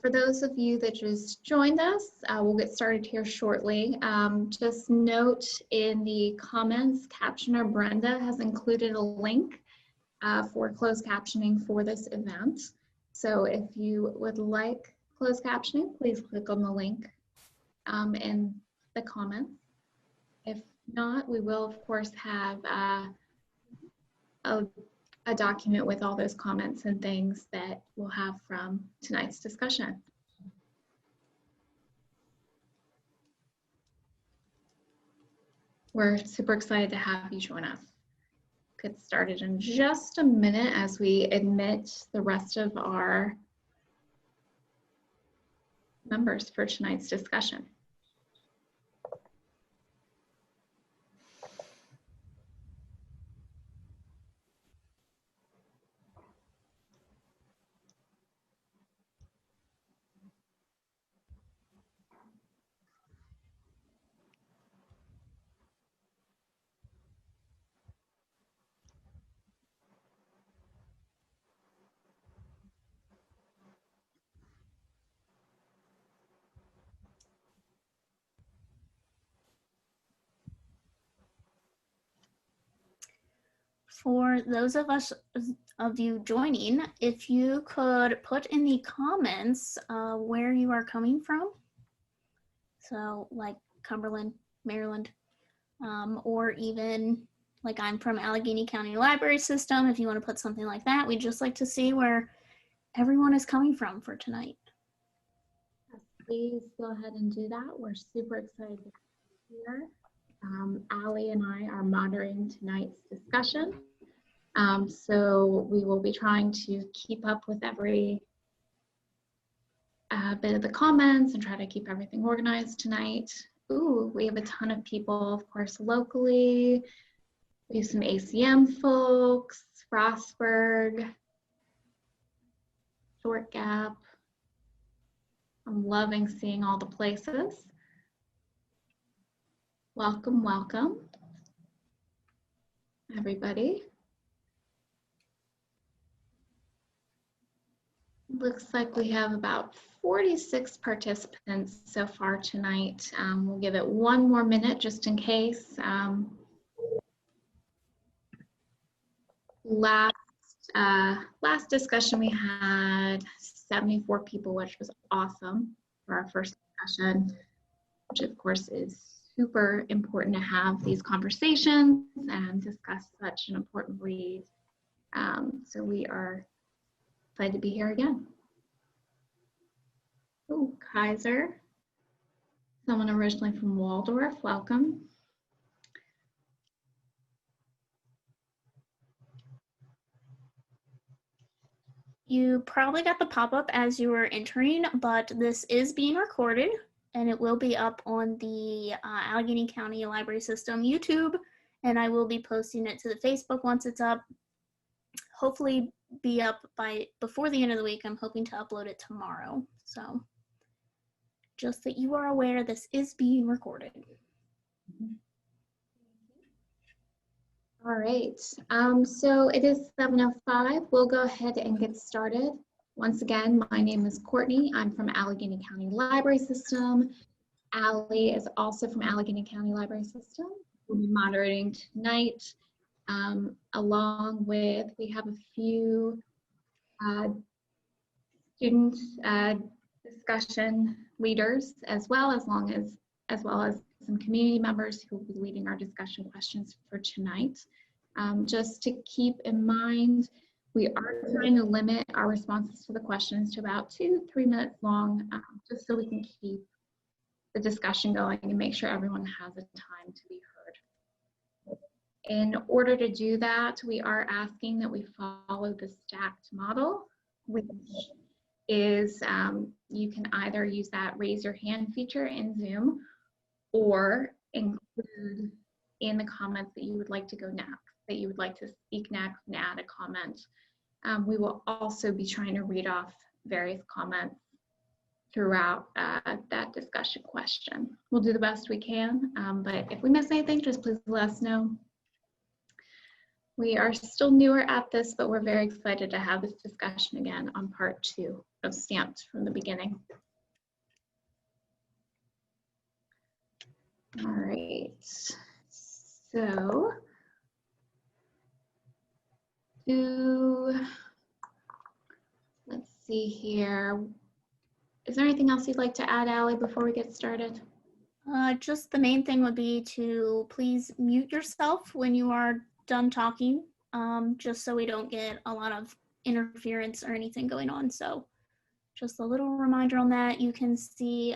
For those of you that just joined us, we'll get started here shortly. Just note in the comments, Captioner Brenda has included a link for closed captioning for this event. So if you would like closed captioning, please click on the link in the comments. If not, we will of course have a document with all those comments and things that we'll have from tonight's discussion. We're super excited to have you join us. Get started in just a minute as we admit the rest of our members for tonight's discussion. For those of you joining, if you could put in the comments where you are coming from, so like Cumberland, Maryland, or even like I'm from Allegheny County Library System, if you want to put something like that. We'd just like to see where everyone is coming from for tonight. Please go ahead and do that. We're super excited to be here. Allie and I are moderating tonight's discussion. So we will be trying to keep up with every bit of the comments and try to keep everything organized tonight. Ooh, we have a ton of people, of course, locally. We have some ACM folks, Frostburg, Short Gap. I'm loving seeing all the places. Welcome, welcome, everybody. Looks like we have about 46 participants so far tonight. We'll give it one more minute just in case. Last discussion we had 74 people, which was awesome for our first discussion, which of course is super important to have these conversations and discuss such an important read. So we are excited to be here again. Oh, Kaiser, someone originally from Waldorf, welcome. You probably got the pop-up as you were entering, but this is being recorded and it will be up on the Allegheny County Library System YouTube, and I will be posting it to the Facebook once it's up. Hopefully be up before the end of the week. I'm hoping to upload it tomorrow. So just that you are aware, this is being recorded. All right, so it is 7:05. We'll go ahead and get started. Once again, my name is Courtney. I'm from Allegheny County Library System. Allie is also from Allegheny County Library System. We'll be moderating tonight, along with, we have a few student discussion leaders, as well as some community members who will be leading our discussion questions for tonight. Just to keep in mind, we are trying to limit our responses to the questions to about 2 to 3 minutes long, just so we can keep the discussion going and make sure everyone has a time to be heard. In order to do that, we are asking that we follow the stacked model, which is you can either use that raise your hand feature in Zoom or include in the comments that you would like to go next, that you would like to speak next and add a comment. We will also be trying to read off various comments throughout that discussion question. We'll do the best we can, but if we miss anything, just please let us know. We are still newer at this, but we're very excited to have this discussion again on part 2 of Stamped from the beginning. All right, so let's see here. Is there anything else you'd like to add, Allie, before we get started? Just the main thing would be to please mute yourself when you are done talking, just so we don't get a lot of interference or anything going on. So just a little reminder on that. You can see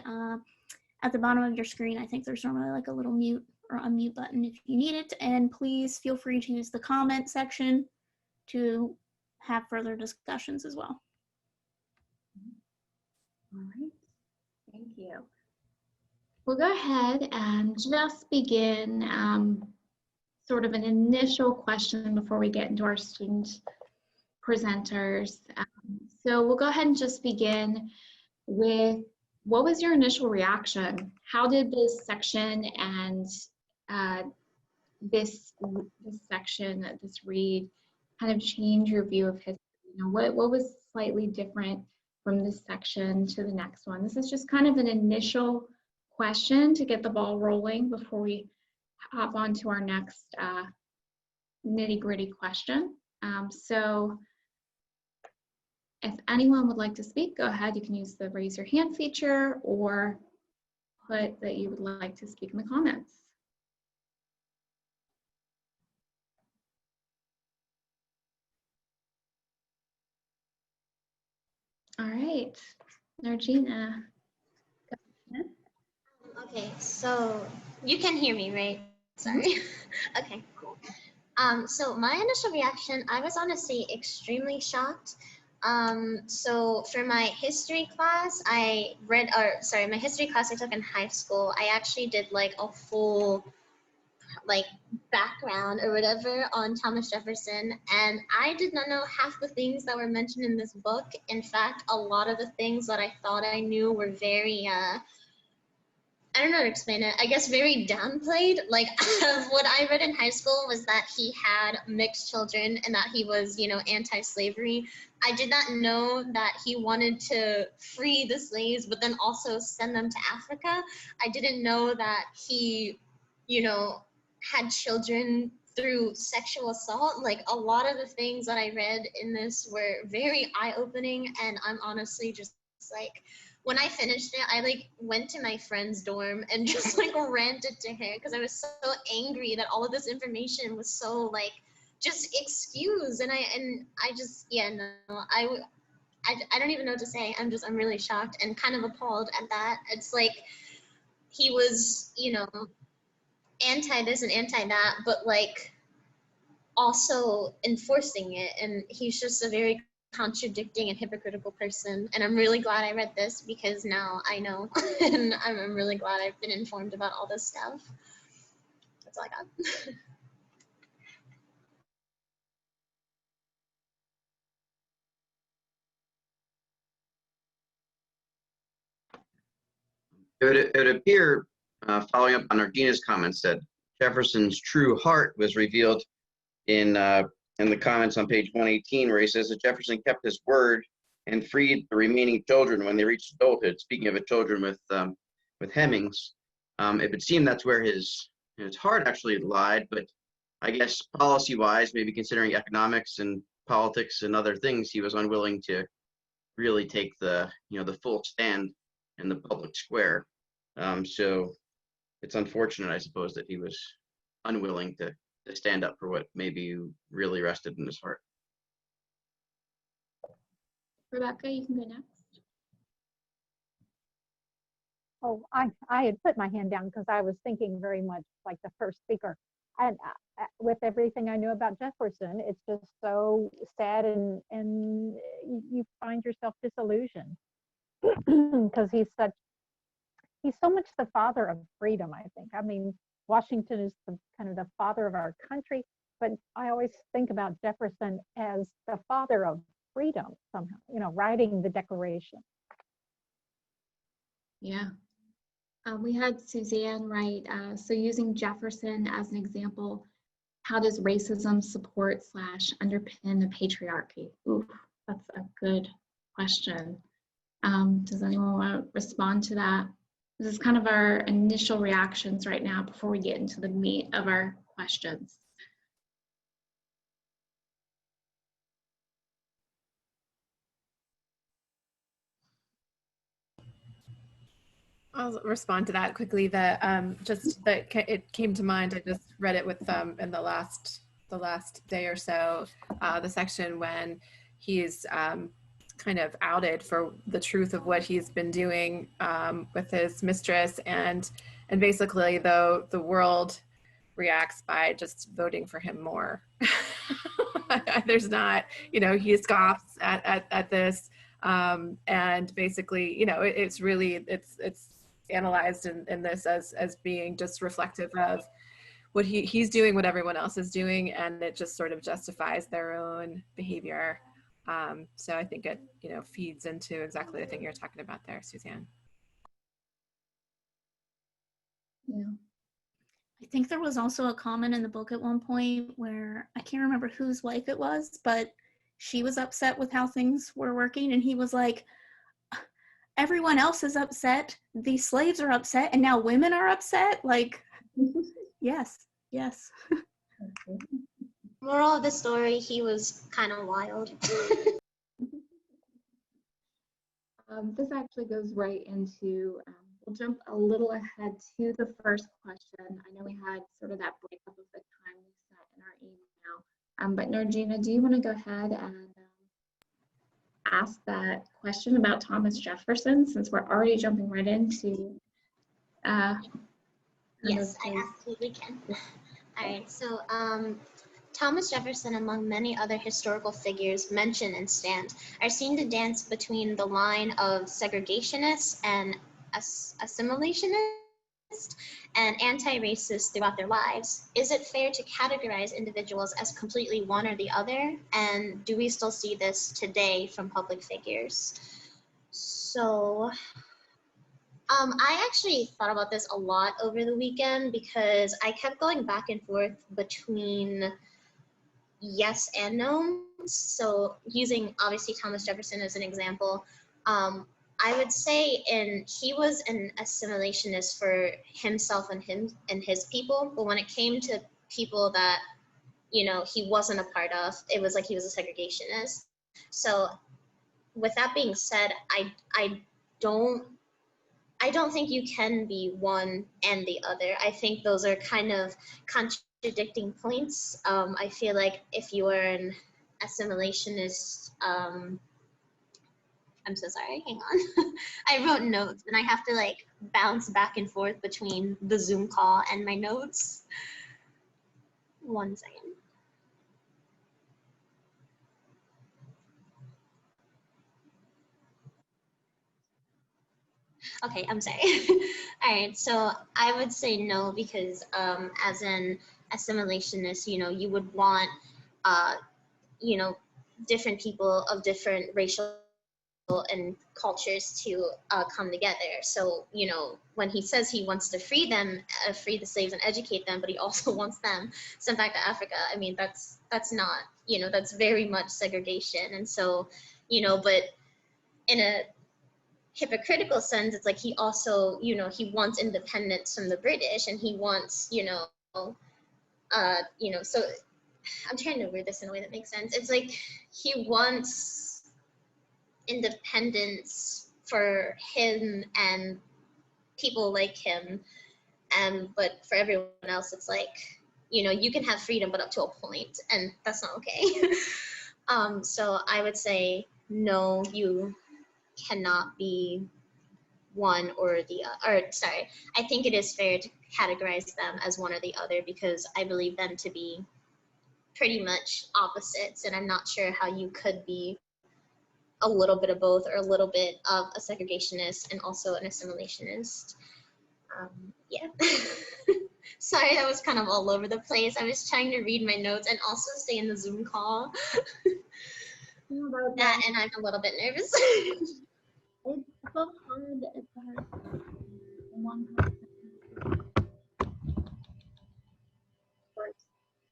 at the bottom of your screen, I think there's normally like a little mute or unmute button if you need it. And please feel free to use the comment section to have further discussions as well. All right, thank you. We'll go ahead and just begin sort of an initial question before we get into our student presenters. So we'll go ahead and just begin with, what was your initial reaction? How did this section and this section, this read, kind of change your view of history? You know, what was slightly different from this section to the next one? This is just kind of an initial question to get the ball rolling before we hop on to our next nitty-gritty question. So if anyone would like to speak, go ahead. You can use the raise your hand feature or put that you would like to speak in the comments. All right, Nargina. Okay, so you can hear me, right? Sorry. Okay, cool. So my initial reaction, I was honestly extremely shocked. So for my history class, my history class I took in high school, I actually did like a full like background or whatever on Thomas Jefferson, and I did not know half the things that were mentioned in this book. In fact, a lot of the things that I thought I knew were very I don't know how to explain it. I guess very downplayed. Like what I read in high school was that he had mixed children and that he was, you know, anti-slavery. I did not know that he wanted to free the slaves, but then also send them to Africa. I didn't know that he, you know, had children through sexual assault. Like a lot of the things that I read in this were very eye-opening, and I'm honestly just like, when I finished it, I like went to my friend's dorm and just like ranted to her because I was so angry that all of this information was so like just excused, and I just, yeah, no, I don't even know what to say. I'm really shocked and kind of appalled at that. It's like he was, you know, anti this and anti that, but like also enforcing it, and he's just a very contradicting and hypocritical person. And I'm really glad I read this because now I know and I'm really glad I've been informed about all this stuff. That's all I got. It would appear, following up on Nargina's comments, that Jefferson's true heart was revealed in the comments on page 118, where he says that Jefferson kept his word and freed the remaining children when they reached adulthood. Speaking of the children with Hemmings, it would seem that's where his heart actually lied. But I guess policy-wise, maybe considering economics and politics and other things, he was unwilling to really take the full stand in the public square. So it's unfortunate, I suppose, that he was unwilling to stand up for what maybe really rested in his heart. Rebecca, you can go next. Oh, I had put my hand down because I was thinking very much like the first speaker. And with everything I knew about Jefferson, it's just so sad, and you find yourself disillusioned because he's so much the father of freedom, I think. I mean, Washington is kind of the father of our country, but I always think about Jefferson as the father of freedom somehow, you know, writing the Declaration. Yeah. We had Suzanne write, so using Jefferson as an example, how does racism support / underpin the patriarchy? Ooh, that's a good question. Does anyone want to respond to that? This is kind of our initial reactions right now before we get into the meat of our questions. I'll respond to that quickly. It came to mind. I just read it with in the last day or so. The section when he's kind of outed for the truth of what he's been doing with his mistress, and basically though the world reacts by just voting for him more. There's not, he scoffs at this, and basically, it's really it's analyzed in this as being just reflective of what he's doing, what everyone else is doing, and it just sort of justifies their own behavior. So I think it feeds into exactly the thing you're talking about there, Suzanne. Yeah. I think there was also a comment in the book at one point where I can't remember whose wife it was, but she was upset with how things were working, and he was like, everyone else is upset, the slaves are upset, and now women are upset? Like, yes. Moral of the story, he was kind of wild. This actually goes right into, we'll jump a little ahead to the first question. I know we had sort of that breakup of the time we set in our email. But Nargina, do you want to go ahead and ask that question about Thomas Jefferson, since we're already jumping right into Yes, I absolutely can. All right, so Thomas Jefferson, among many other historical figures mentioned in Stand, are seen to dance between the line of segregationist and assimilationist and anti-racist throughout their lives. Is it fair to categorize individuals as completely one or the other? And do we still see this today from public figures? So I actually thought about this a lot over the weekend because I kept going back and forth between yes and no. So using obviously Thomas Jefferson as an example, I would say he was an assimilationist for himself and his people, but when it came to people that he wasn't a part of, it was like he was a segregationist. So with that being said, I don't think you can be one and the other. I think those are kind of contradicting points. I feel like if you are an assimilationist, I'm so sorry, hang on. I wrote notes and I have to like bounce back and forth between the Zoom call and my notes. 1 second. Okay, I'm sorry. All right, so I would say no because as an assimilationist, you would want, different people of different racial and cultures to come together. So, when he says he wants to free them, free the slaves and educate them, but he also wants them sent back to Africa, I mean, that's not, that's very much segregation. And so, but in a hypocritical sense, it's like he also, he wants independence from the British, and he wants, so I'm trying to word this in a way that makes sense. It's like he wants independence for him and people like him, but for everyone else, it's like, you can have freedom, but up to a point, and that's not okay. So I would say no, you cannot be one or the other. Or sorry, I think it is fair to categorize them as one or the other because I believe them to be pretty much opposites, and I'm not sure how you could be a little bit of both or a little bit of a segregationist and also an assimilationist. Yeah. Sorry, that was kind of all over the place. I was trying to read my notes and also stay in the Zoom call. That, and I'm a little bit nervous. It's so hard. It's hard. One person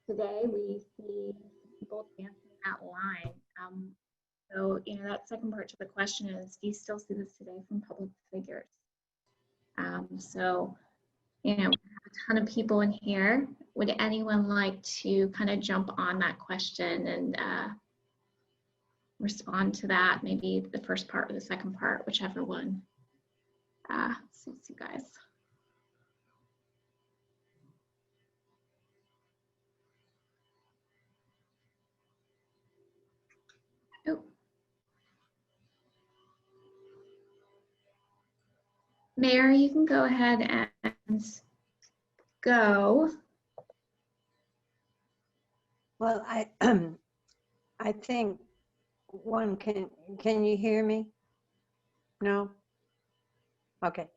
today today, we see people dancing that line. So, that second part to the question is, do you still see this today from public figures? So, we have a ton of people in here. Would anyone like to kind of jump on that question and respond to that? Maybe the first part or the second part, whichever one suits you guys. Oh. Mary, you can go ahead and go. Well, I think one can you hear me? No? Okay.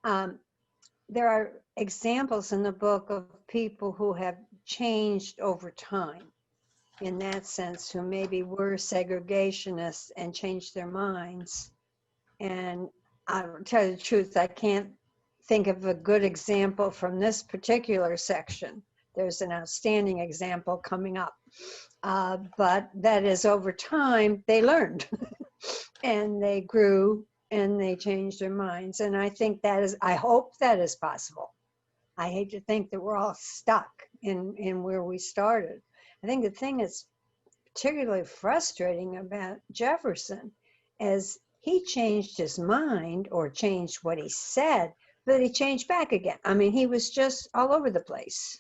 There are examples in the book of people who have changed over time, in that sense, who maybe were segregationists and changed their minds. And I'll tell you the truth, I can't think of a good example from this particular section. There's an outstanding example coming up. But that is, over time, they learned and they grew and they changed their minds. And I think that is, I hope that is possible. I hate to think that we're all stuck in where we started. I think the thing that's particularly frustrating about Jefferson is he changed his mind, or changed what he said, but he changed back again. I mean, he was just all over the place.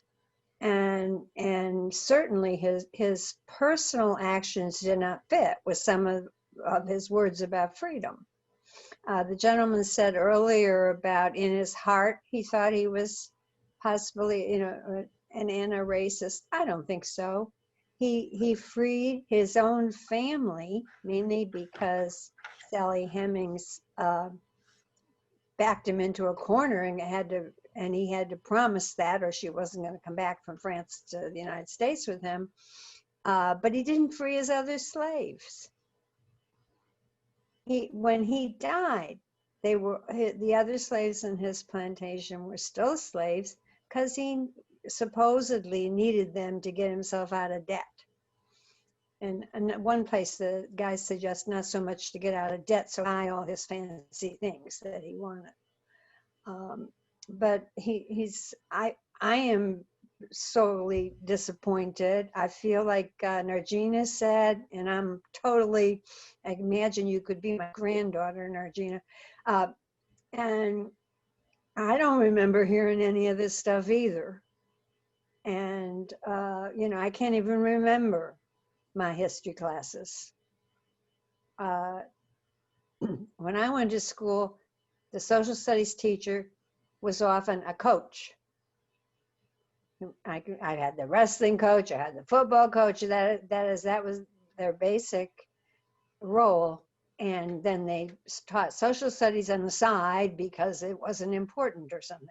And certainly his personal actions did not fit with some of his words about freedom. The gentleman said earlier about in his heart, he thought he was possibly, an anti-racist. I don't think so. He freed his own family, mainly because Sally Hemings backed him into a corner and he had to promise that, or she wasn't going to come back from France to the United States with him. But he didn't free his other slaves. When he died, the other slaves in his plantation were still slaves because he supposedly needed them to get himself out of debt. And one place the guy suggests not so much to get out of debt, so buy all his fancy things that he wanted. But I am sorely disappointed. I feel like Nargina said, and I imagine you could be my granddaughter, Nargina. And I don't remember hearing any of this stuff either. And, I can't even remember my history classes. When I went to school, the social studies teacher was often a coach. I had the wrestling coach, I had the football coach. That was their basic role. And then they taught social studies on the side because it wasn't important or something,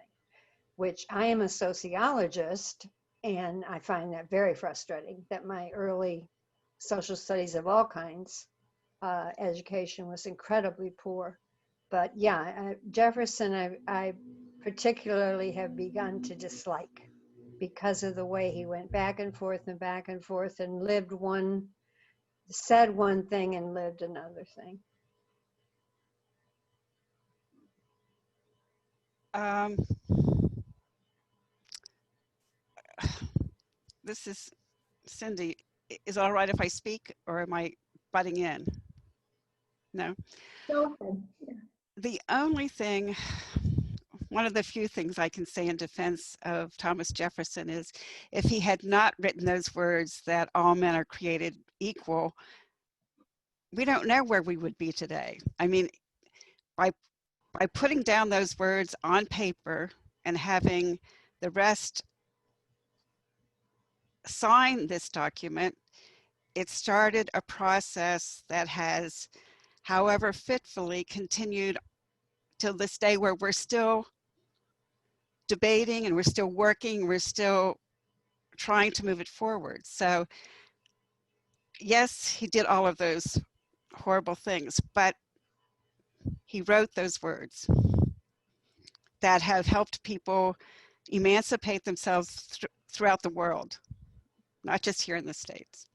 which I am a sociologist, and I find that very frustrating that my early social studies of all kinds education was incredibly poor. But yeah, Jefferson, I particularly have begun to dislike because of the way he went back and forth and said one thing and lived another thing. This is Cindy. Is it all right if I speak, or am I butting in? No? Go ahead. Yeah. The only thing, one of the few things I can say in defense of Thomas Jefferson is, if he had not written those words that all men are created equal, we don't know where we would be today. I mean, by putting down those words on paper and having the rest sign this document, it started a process that has, however fitfully, continued till this day, where we're still debating and we're still working, we're still trying to move it forward. So yes, he did all of those horrible things, but he wrote those words that have helped people emancipate themselves throughout the world. not just here in the States.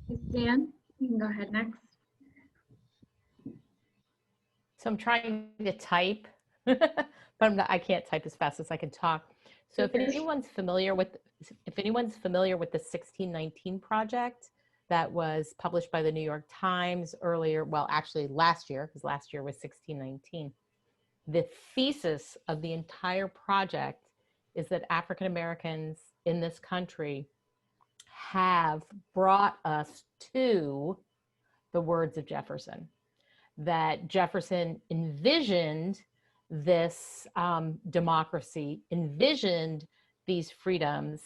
Suzanne, you can go ahead next. So I'm trying to type, but I can't type as fast as I can talk. So if anyone's familiar with the 1619 project that was published by the New York Times earlier, well, actually last year, because last year was 1619. The thesis of the entire project is that African Americans in this country have brought us to the words of Jefferson. That Jefferson envisioned this democracy, envisioned these freedoms,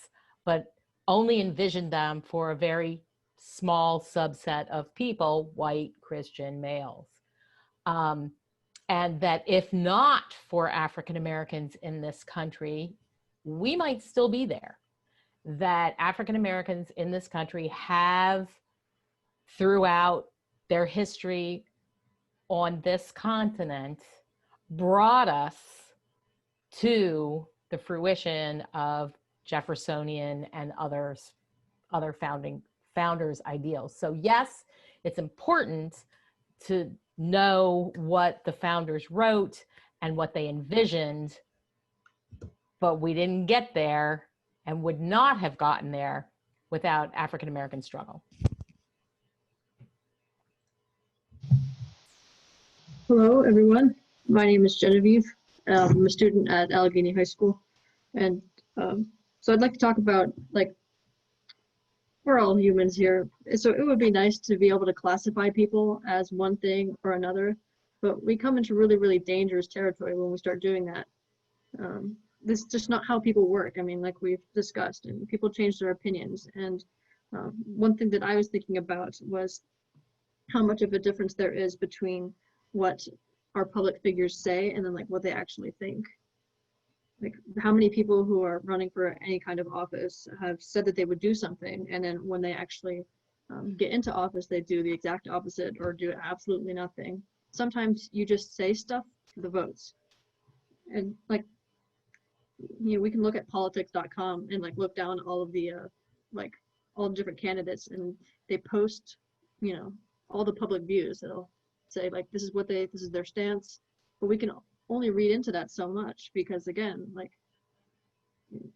but only envisioned them for a very small subset of people, white Christian males. And that if not for African Americans in this country, we might still be there. That African Americans in this country have, throughout their history on this continent, brought us to the fruition of Jeffersonian and other founders' ideals. So yes, it's important to know what the founders wrote and what they envisioned, but we didn't get there and would not have gotten there without African American struggle. Hello, everyone. My name is Genevieve. I'm a student at Allegheny High School. And so I'd like to talk about, like, we're all humans here. So it would be nice to be able to classify people as one thing or another, but we come into really, really dangerous territory when we start doing that. This is just not how people work. I mean, like we've discussed, and people change their opinions. And one thing that I was thinking about was how much of a difference there is between what our public figures say and then like what they actually think. Like how many people who are running for any kind of office have said that they would do something, and then when they actually get into office, they do the exact opposite or do absolutely nothing. Sometimes you just say stuff for the votes. And like, you know, we can look at politics.com and like look down all of the like all the different candidates, and they post, you know, all the public views. They'll say like this is their stance, but we can only read into that so much because again, like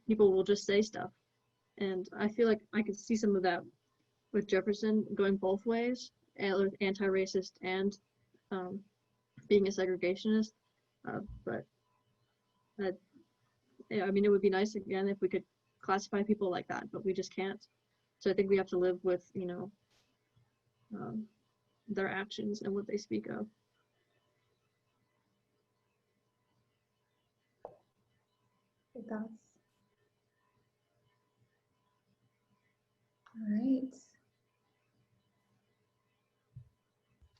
people will just say stuff. And I feel like I could see some of that with Jefferson going both ways, anti-racist and being a segregationist. But yeah, I mean, it would be nice again if we could classify people like that, but we just can't. So I think we have to live with, you know, their actions and what they speak of. Good thoughts. All right.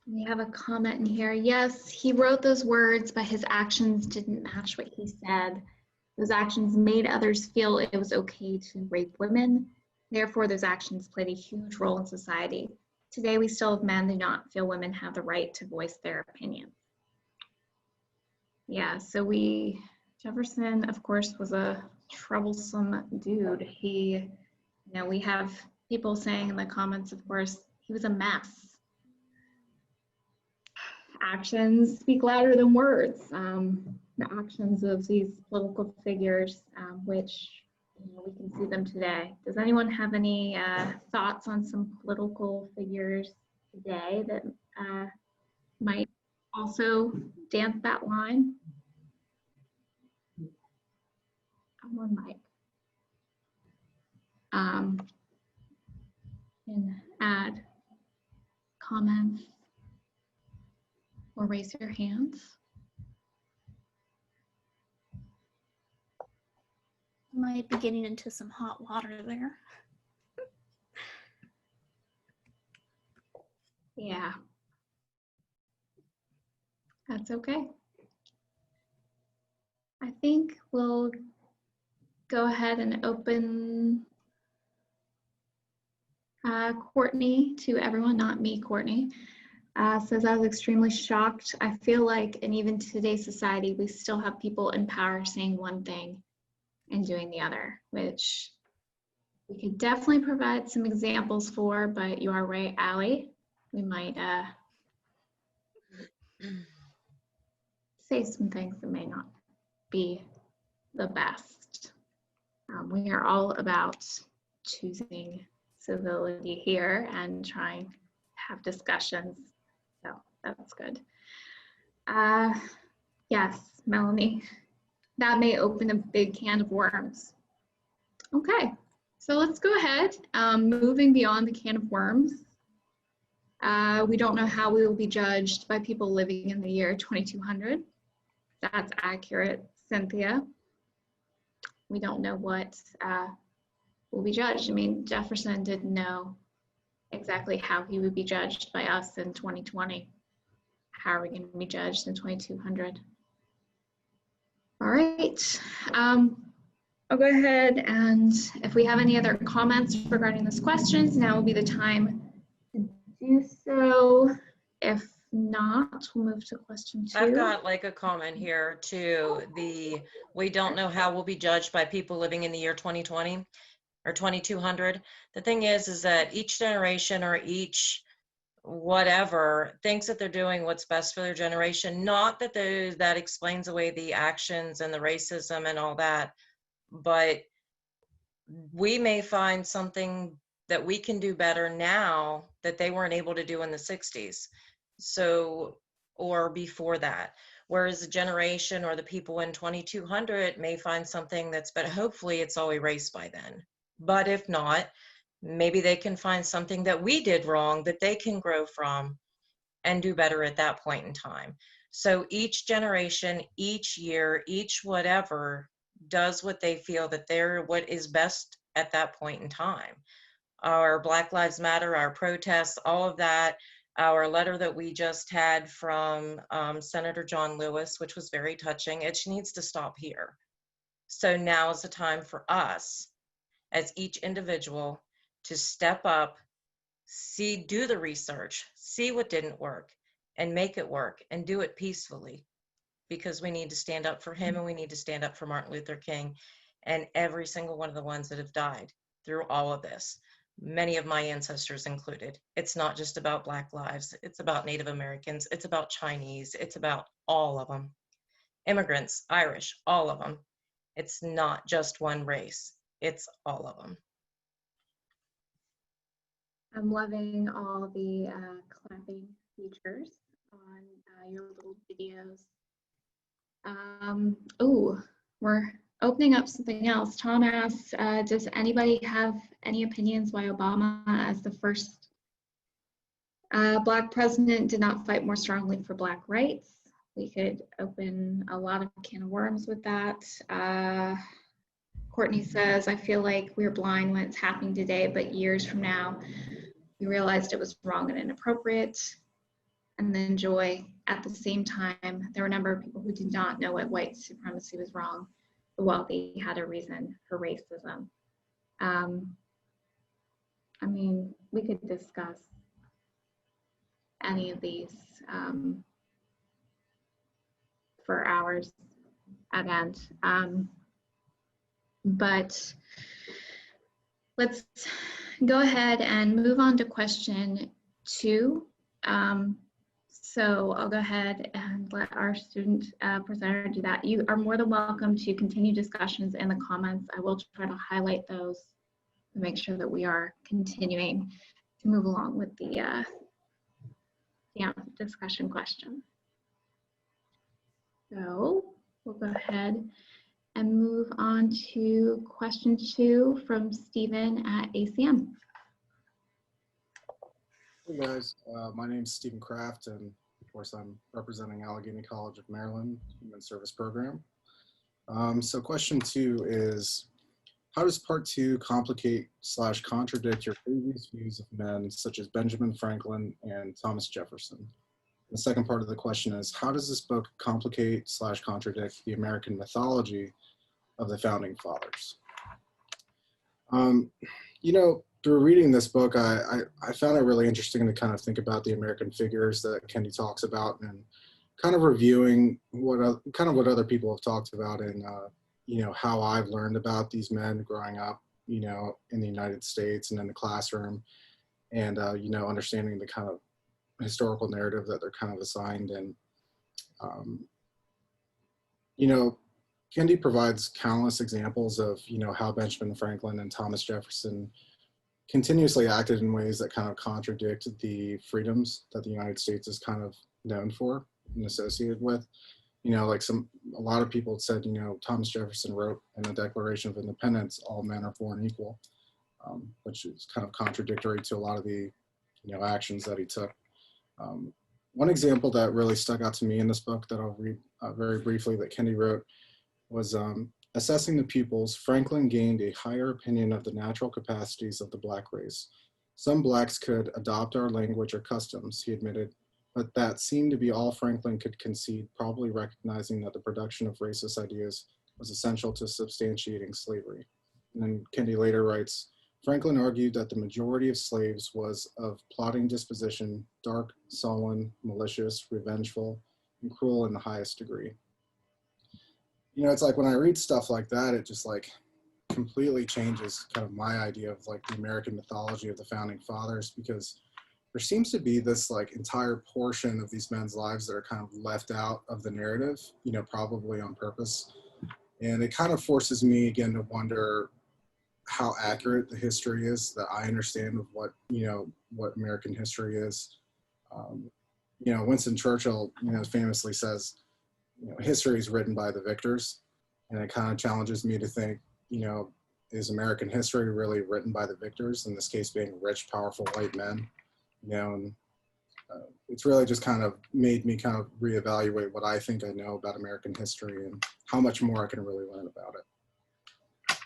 We have a comment in here. Yes, he wrote those words, but his actions didn't match what he said. Those actions made others feel it was okay to rape women. Therefore, those actions played a huge role in society. Today, we still have men who do not feel women have the right to voice their opinions. Yeah, so Jefferson, of course, was a troublesome dude. You know, we have people saying in the comments, of course, he was a mess. Actions speak louder than words. The actions of these political figures, which, you know, we can see them today. Does anyone have any thoughts on some political figures today that might also dance that line? I'm on mic. And add comments or raise your hands. Might be getting into some hot water there. Yeah. That's okay. I think we'll go ahead and open Courtney to everyone, not me, Courtney. Says, I was extremely shocked. I feel like in even today's society, we still have people in power saying one thing and doing the other, which we could definitely provide some examples for, but you are right, Allie. We might say some things that may not be the best. We are all about choosing civility here and trying to have discussions. So that's good. Yes, Melanie, that may open a big can of worms. Okay, so let's go ahead. Moving beyond the can of worms. We don't know how we will be judged by people living in the year 2200. That's accurate, Cynthia. We don't know what will be judged. I mean, Jefferson didn't know exactly how he would be judged by us in 2020. How are we going to be judged in 2200? All right. I'll go ahead, and if we have any other comments regarding these questions, now will be the time to do so. If not, we'll move to question 2. I've got like a comment here to the, we don't know how we'll be judged by people living in the year 2020 or 2200. The thing is that each generation or each whatever thinks that they're doing what's best for their generation. Not that that explains away the actions and the racism and all that, but we may find something that we can do better now that they weren't able to do in the 60s. So, or before that. Whereas the generation or the people in 2200 may find something that's, but hopefully it's all erased by then. But if not, maybe they can find something that we did wrong that they can grow from and do better at that point in time. So each generation, each year, each whatever does what they feel that they're what is best at that point in time. Our Black Lives Matter, our protests, all of that, our letter that we just had from Senator John Lewis, which was very touching, it needs to stop here. So now is the time for us as each individual to step up, do the research, see what didn't work, and make it work, and do it peacefully, because we need to stand up for him, and we need to stand up for Martin Luther King and every single one of the ones that have died through all of this, many of my ancestors included. It's not just about Black lives, it's about Native Americans, it's about Chinese, it's about all of them. Immigrants, Irish, all of them. It's not just one race, it's all of them. I'm loving all the clapping features on your little videos. Oh, we're opening up something else. Tom asks, does anybody have any opinions why Obama, as the first Black president, did not fight more strongly for Black rights? We could open a lot of can of worms with that. Courtney says, I feel like we're blind when it's happening today, but years from now, we realized it was wrong and inappropriate. And then Joy, at the same time, there were a number of people who did not know what white supremacy was wrong, the wealthy had a reason for racism. I mean, we could discuss any of these for hours at end. But let's go ahead and move on to question 2. So I'll go ahead and let our student presenter do that. You are more than welcome to continue discussions in the comments. I will try to highlight those to make sure that we are continuing to move along with the discussion question. So we'll go ahead and move on to question 2 from Stephen at ACM. Hey guys, my name is Stephen Kraft, and of course I'm representing Allegheny College of Maryland Human Service Program. So question 2 is, how does part 2 complicate / contradict your previous views of men such as Benjamin Franklin and Thomas Jefferson? The second part of the question is, how does this book complicate / contradict the American mythology of the Founding Fathers? You know, through reading this book, I found it really interesting to kind of think about the American figures that Kendi talks about, and kind of reviewing what other people have talked about, and you know, how I've learned about these men growing up, you know, in the United States and in the classroom, and you know, understanding the kind of historical narrative that they're kind of assigned. And you know, Kendi provides countless examples of, you know, how Benjamin Franklin and Thomas Jefferson continuously acted in ways that kind of contradict the freedoms that the United States is kind of known for and associated with. You know, like a lot of people said, you know, Thomas Jefferson wrote in the Declaration of Independence, all men are born equal, which is kind of contradictory to a lot of the, you know, actions that he took. One example that really stuck out to me in this book that I'll read very briefly that Kendi wrote was assessing the pupils, Franklin gained a higher opinion of the natural capacities of the Black race. Some Blacks could adopt our language or customs, he admitted, but that seemed to be all Franklin could concede, probably recognizing that the production of racist ideas was essential to substantiating slavery. And then Kendi later writes, Franklin argued that the majority of slaves was of plotting disposition, dark, sullen, malicious, revengeful, and cruel in the highest degree. You know, it's like when I read stuff like that, it just like completely changes kind of my idea of like the American mythology of the founding fathers, because there seems to be this like entire portion of these men's lives that are kind of left out of the narrative, you know, probably on purpose. And it kind of forces me again to wonder how accurate the history is that I understand of what, you know, what American history is. You know, Winston Churchill, you know, famously says, you know, history is written by the victors. And it kind of challenges me to think, you know, is American history really written by the victors? In this case, being rich, powerful white men, you know, and it's really just kind of made me kind of reevaluate what I think I know about American history and how much more I can really learn about it.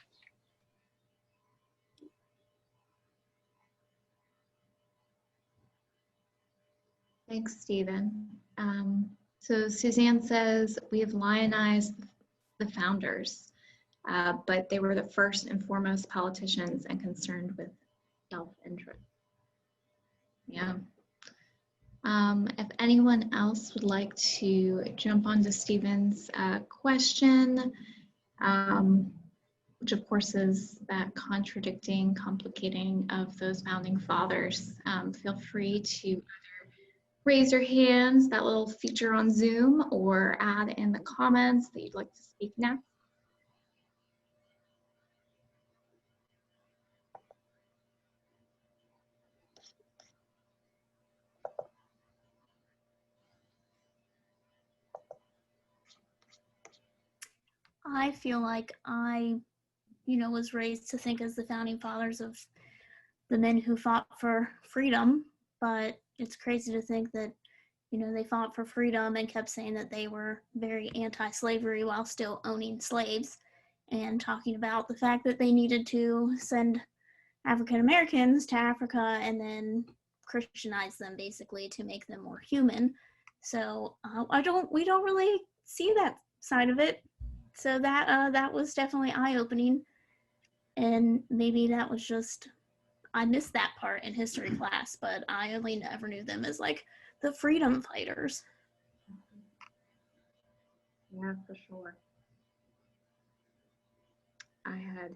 Thanks, Stephen. So Suzanne says, we have lionized the founders, but they were the first and foremost politicians and concerned with self-interest. Yeah. If anyone else would like to jump onto Stephen's question, which of course is that contradicting, complicating of those founding fathers, feel free to raise your hands, that little feature on Zoom, or add in the comments that you'd like to speak next. I feel like I, you know, was raised to think as the founding fathers of the men who fought for freedom, but it's crazy to think that, you know, they fought for freedom and kept saying that they were very anti-slavery while still owning slaves, and talking about the fact that they needed to send African Americans to Africa and then Christianize them basically to make them more human. So we don't really see that side of it. So that was definitely eye-opening, and maybe that was just, I missed that part in history class, but I only ever knew them as like the freedom fighters. Yeah, for sure. I had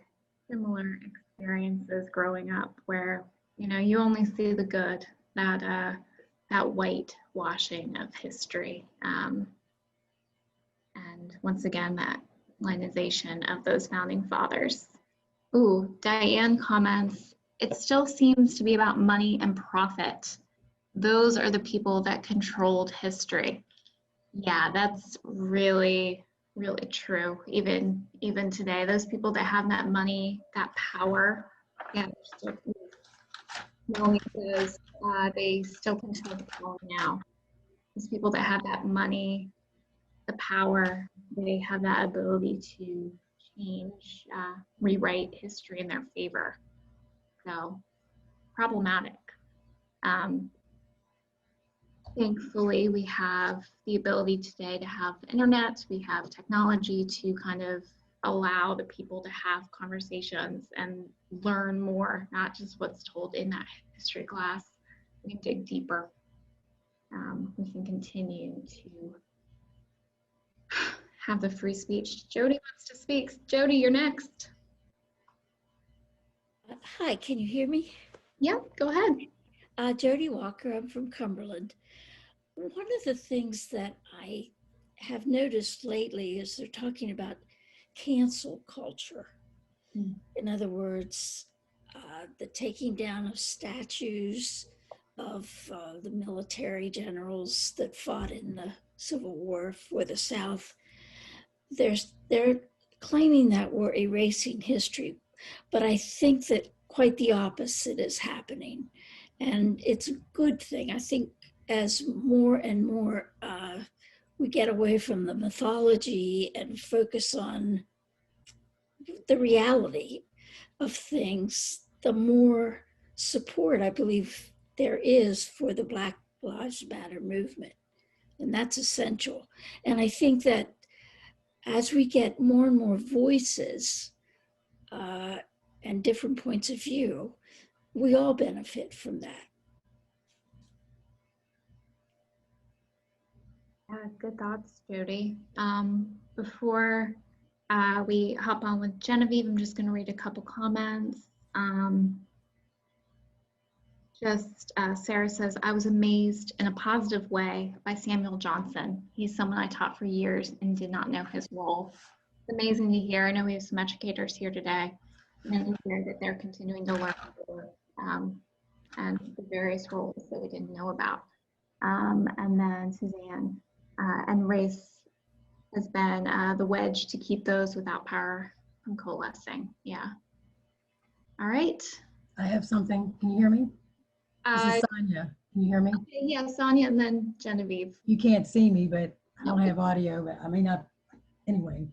similar experiences growing up where, you know, you only see the good, that whitewashing of history. And once again, that lionization of those founding fathers. Ooh, Diane comments, it still seems to be about money and profit. Those are the people that controlled history. Yeah, that's really, really true. Even today, those people that have that money, that power, yeah, because they still control the power now. Those people that have that money, the power, they have that ability to change, rewrite history in their favor. So problematic. Thankfully, we have the ability today to have the internet, we have technology to kind of allow the people to have conversations and learn more, not just what's told in that history class. We can dig deeper. We can continue to have the free speech. Jody wants to speak. Jody, you're next. Hi, can you hear me? Yep, go ahead. Jodywalker, I'm from Cumberland. One of the things that I have noticed lately is they're talking about cancel culture. In other words, the taking down of statues of the military generals that fought in the Civil War for the South. They're claiming that we're erasing history, but I think that quite the opposite is happening. And it's a good thing. I think as more and more we get away from the mythology and focus on the reality of things, the more support I believe there is for the Black Lives Matter movement. And that's essential. And I think that as we get more and more voices and different points of view, we all benefit from that. Good thoughts, Jody. Before we hop on with Genevieve, I'm just going to read a couple comments. Sarah says, I was amazed in a positive way by Samuel Johnson. He's someone I taught for years and did not know his role. It's amazing to hear. I know we have some educators here today, and to hear that they're continuing to learn and the various roles that we didn't know about. And then Suzanne, and race has been the wedge to keep those without power from coalescing. Yeah. All right. I have something. Can you hear me? This is Sonia. Can you hear me? Okay, yeah, Sonia and then Genevieve. You can't see me, but I don't have audio, but I may not. Anyway,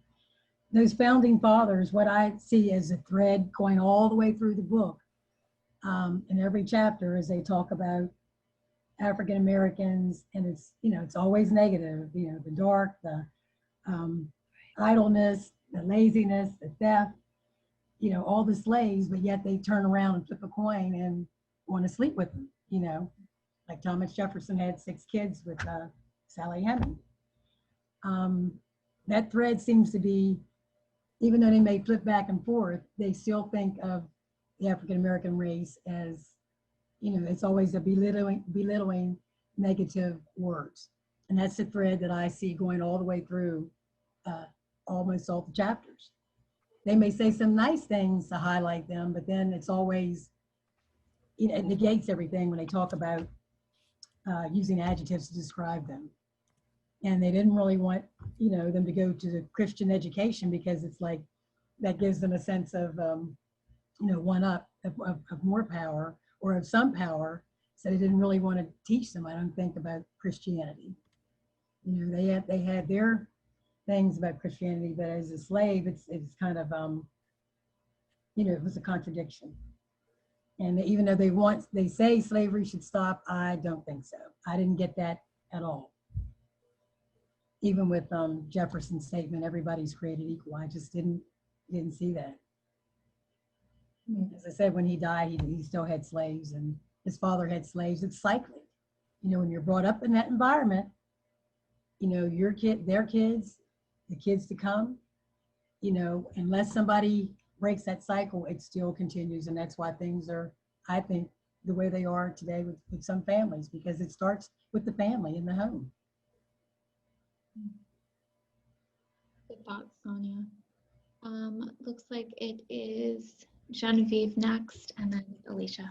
those founding fathers, what I see as a thread going all the way through the book, in every chapter, as they talk about African Americans, and it's, you know, it's always negative, you know, the dark, the idleness, the laziness, the theft, you know, all the slaves, but yet they turn around and flip a coin and want to sleep with them, you know, like Thomas Jefferson had 6 kids with Sally Heming. That thread seems to be, even though they may flip back and forth, they still think of the African American race as, you know, it's always a belittling negative words. And that's the thread that I see going all the way through almost all the chapters. They may say some nice things to highlight them, but then it's always, you know, it negates everything when they talk about using adjectives to describe them. And they didn't really want, you know, them to go to the Christian education because it's like, that gives them a sense of, you know, one up of more power or of some power. So they didn't really want to teach them, I don't think, about Christianity. You know, they had their things about Christianity, but as a slave, it's kind of, you know, it was a contradiction. And even though they say slavery should stop, I don't think so. I didn't get that at all. Even with Jefferson's statement, everybody's created equal. I just didn't see that. As I said, when he died, he still had slaves, and his father had slaves. It's cyclic. You know, when you're brought up in that environment, you know, your kid, their kids, the kids to come, you know, unless somebody breaks that cycle, it still continues. And that's why things are, I think, the way they are today with some families, because it starts with the family in the home. Good thoughts, Sonia. Looks like it is Genevieve next, and then Elesha.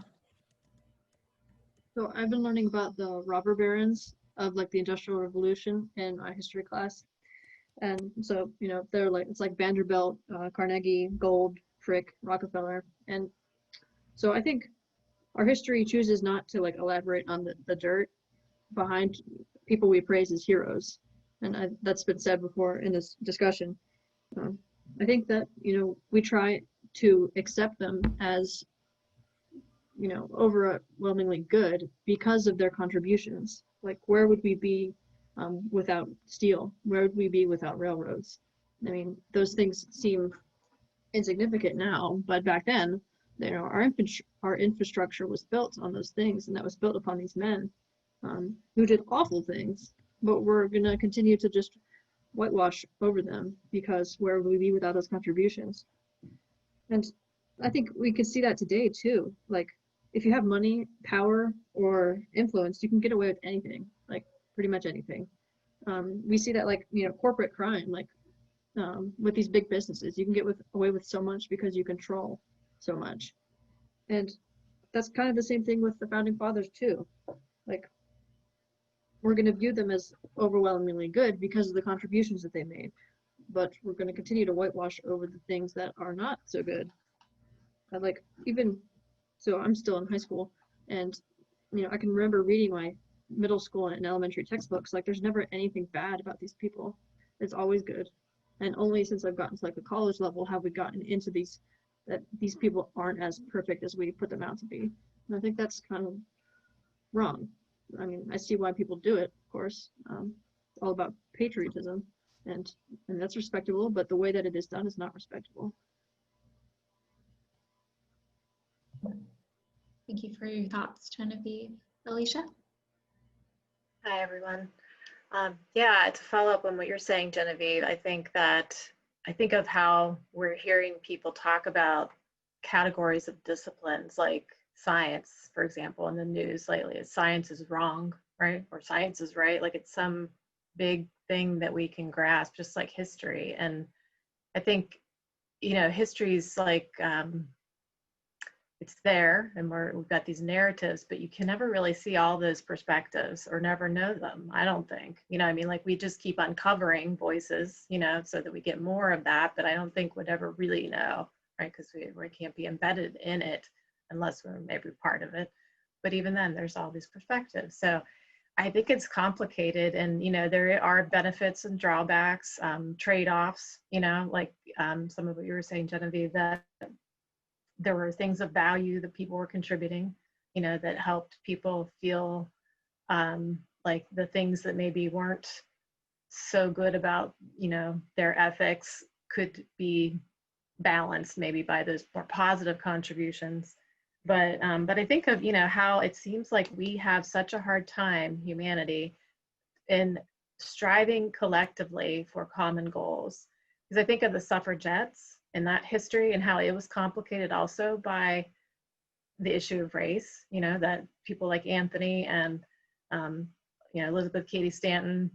So I've been learning about the robber barons of like the Industrial Revolution in my history class. And so, you know, they're like, it's like Vanderbilt, Carnegie, Gold, Frick, Rockefeller. And so I think our history chooses not to like elaborate on the dirt behind people we praise as heroes. And that's been said before in this discussion. I think that, you know, we try to accept them as, you know, overwhelmingly good because of their contributions. Like, where would we be without steel? Where would we be without railroads? I mean, those things seem insignificant now, but back then, you know, our infrastructure was built on those things, and that was built upon these men who did awful things. But we're gonna continue to just whitewash over them because where would we be without those contributions? And I think we could see that today too. Like, if you have money, power, or influence, you can get away with anything, like pretty much anything. We see that, like, you know, corporate crime, like with these big businesses, you can get away with so much because you control so much. And that's kind of the same thing with the founding fathers too. Like, we're going to view them as overwhelmingly good because of the contributions that they made, but we're going to continue to whitewash over the things that are not so good. Like, even so, I'm still in high school, and you know, I can remember reading my middle school and elementary textbooks. Like, there's never anything bad about these people. It's always good. And only since I've gotten to like the college level have we gotten into that these people aren't as perfect as we put them out to be. And I think that's kind of wrong. I mean, I see why people do it, of course. It's all about patriotism, and that's respectable, but the way that it is done is not respectable. Thank you for your thoughts, Genevieve. Elesha? Hi, everyone. Yeah, to follow up on what you're saying, Genevieve, I think of how we're hearing people talk about categories of disciplines like science, for example, in the news lately. Science is wrong, right? Or science is right. Like, it's some big thing that we can grasp, just like history. And I think, you know, history's like, it's there, and we've got these narratives, but you can never really see all those perspectives or never know them, I don't think. You know, I mean, like, we just keep uncovering voices, you know, so that we get more of that, but I don't think we'd ever really know, right? Because we can't be embedded in it unless we're maybe part of it. But even then, there's all these perspectives. So I think it's complicated, and, you know, there are benefits and drawbacks, trade-offs, you know, like some of what you were saying, Genevieve, that there were things of value that people were contributing, you know, that helped people feel like the things that maybe weren't so good about, you know, their ethics could be balanced maybe by those more positive contributions. But I think of, you know, how it seems like we have such a hard time, humanity, in striving collectively for common goals. Because I think of the suffragettes and that history and how it was complicated also by the issue of race, you know, that people like Anthony and, you know, Elizabeth Cady Stanton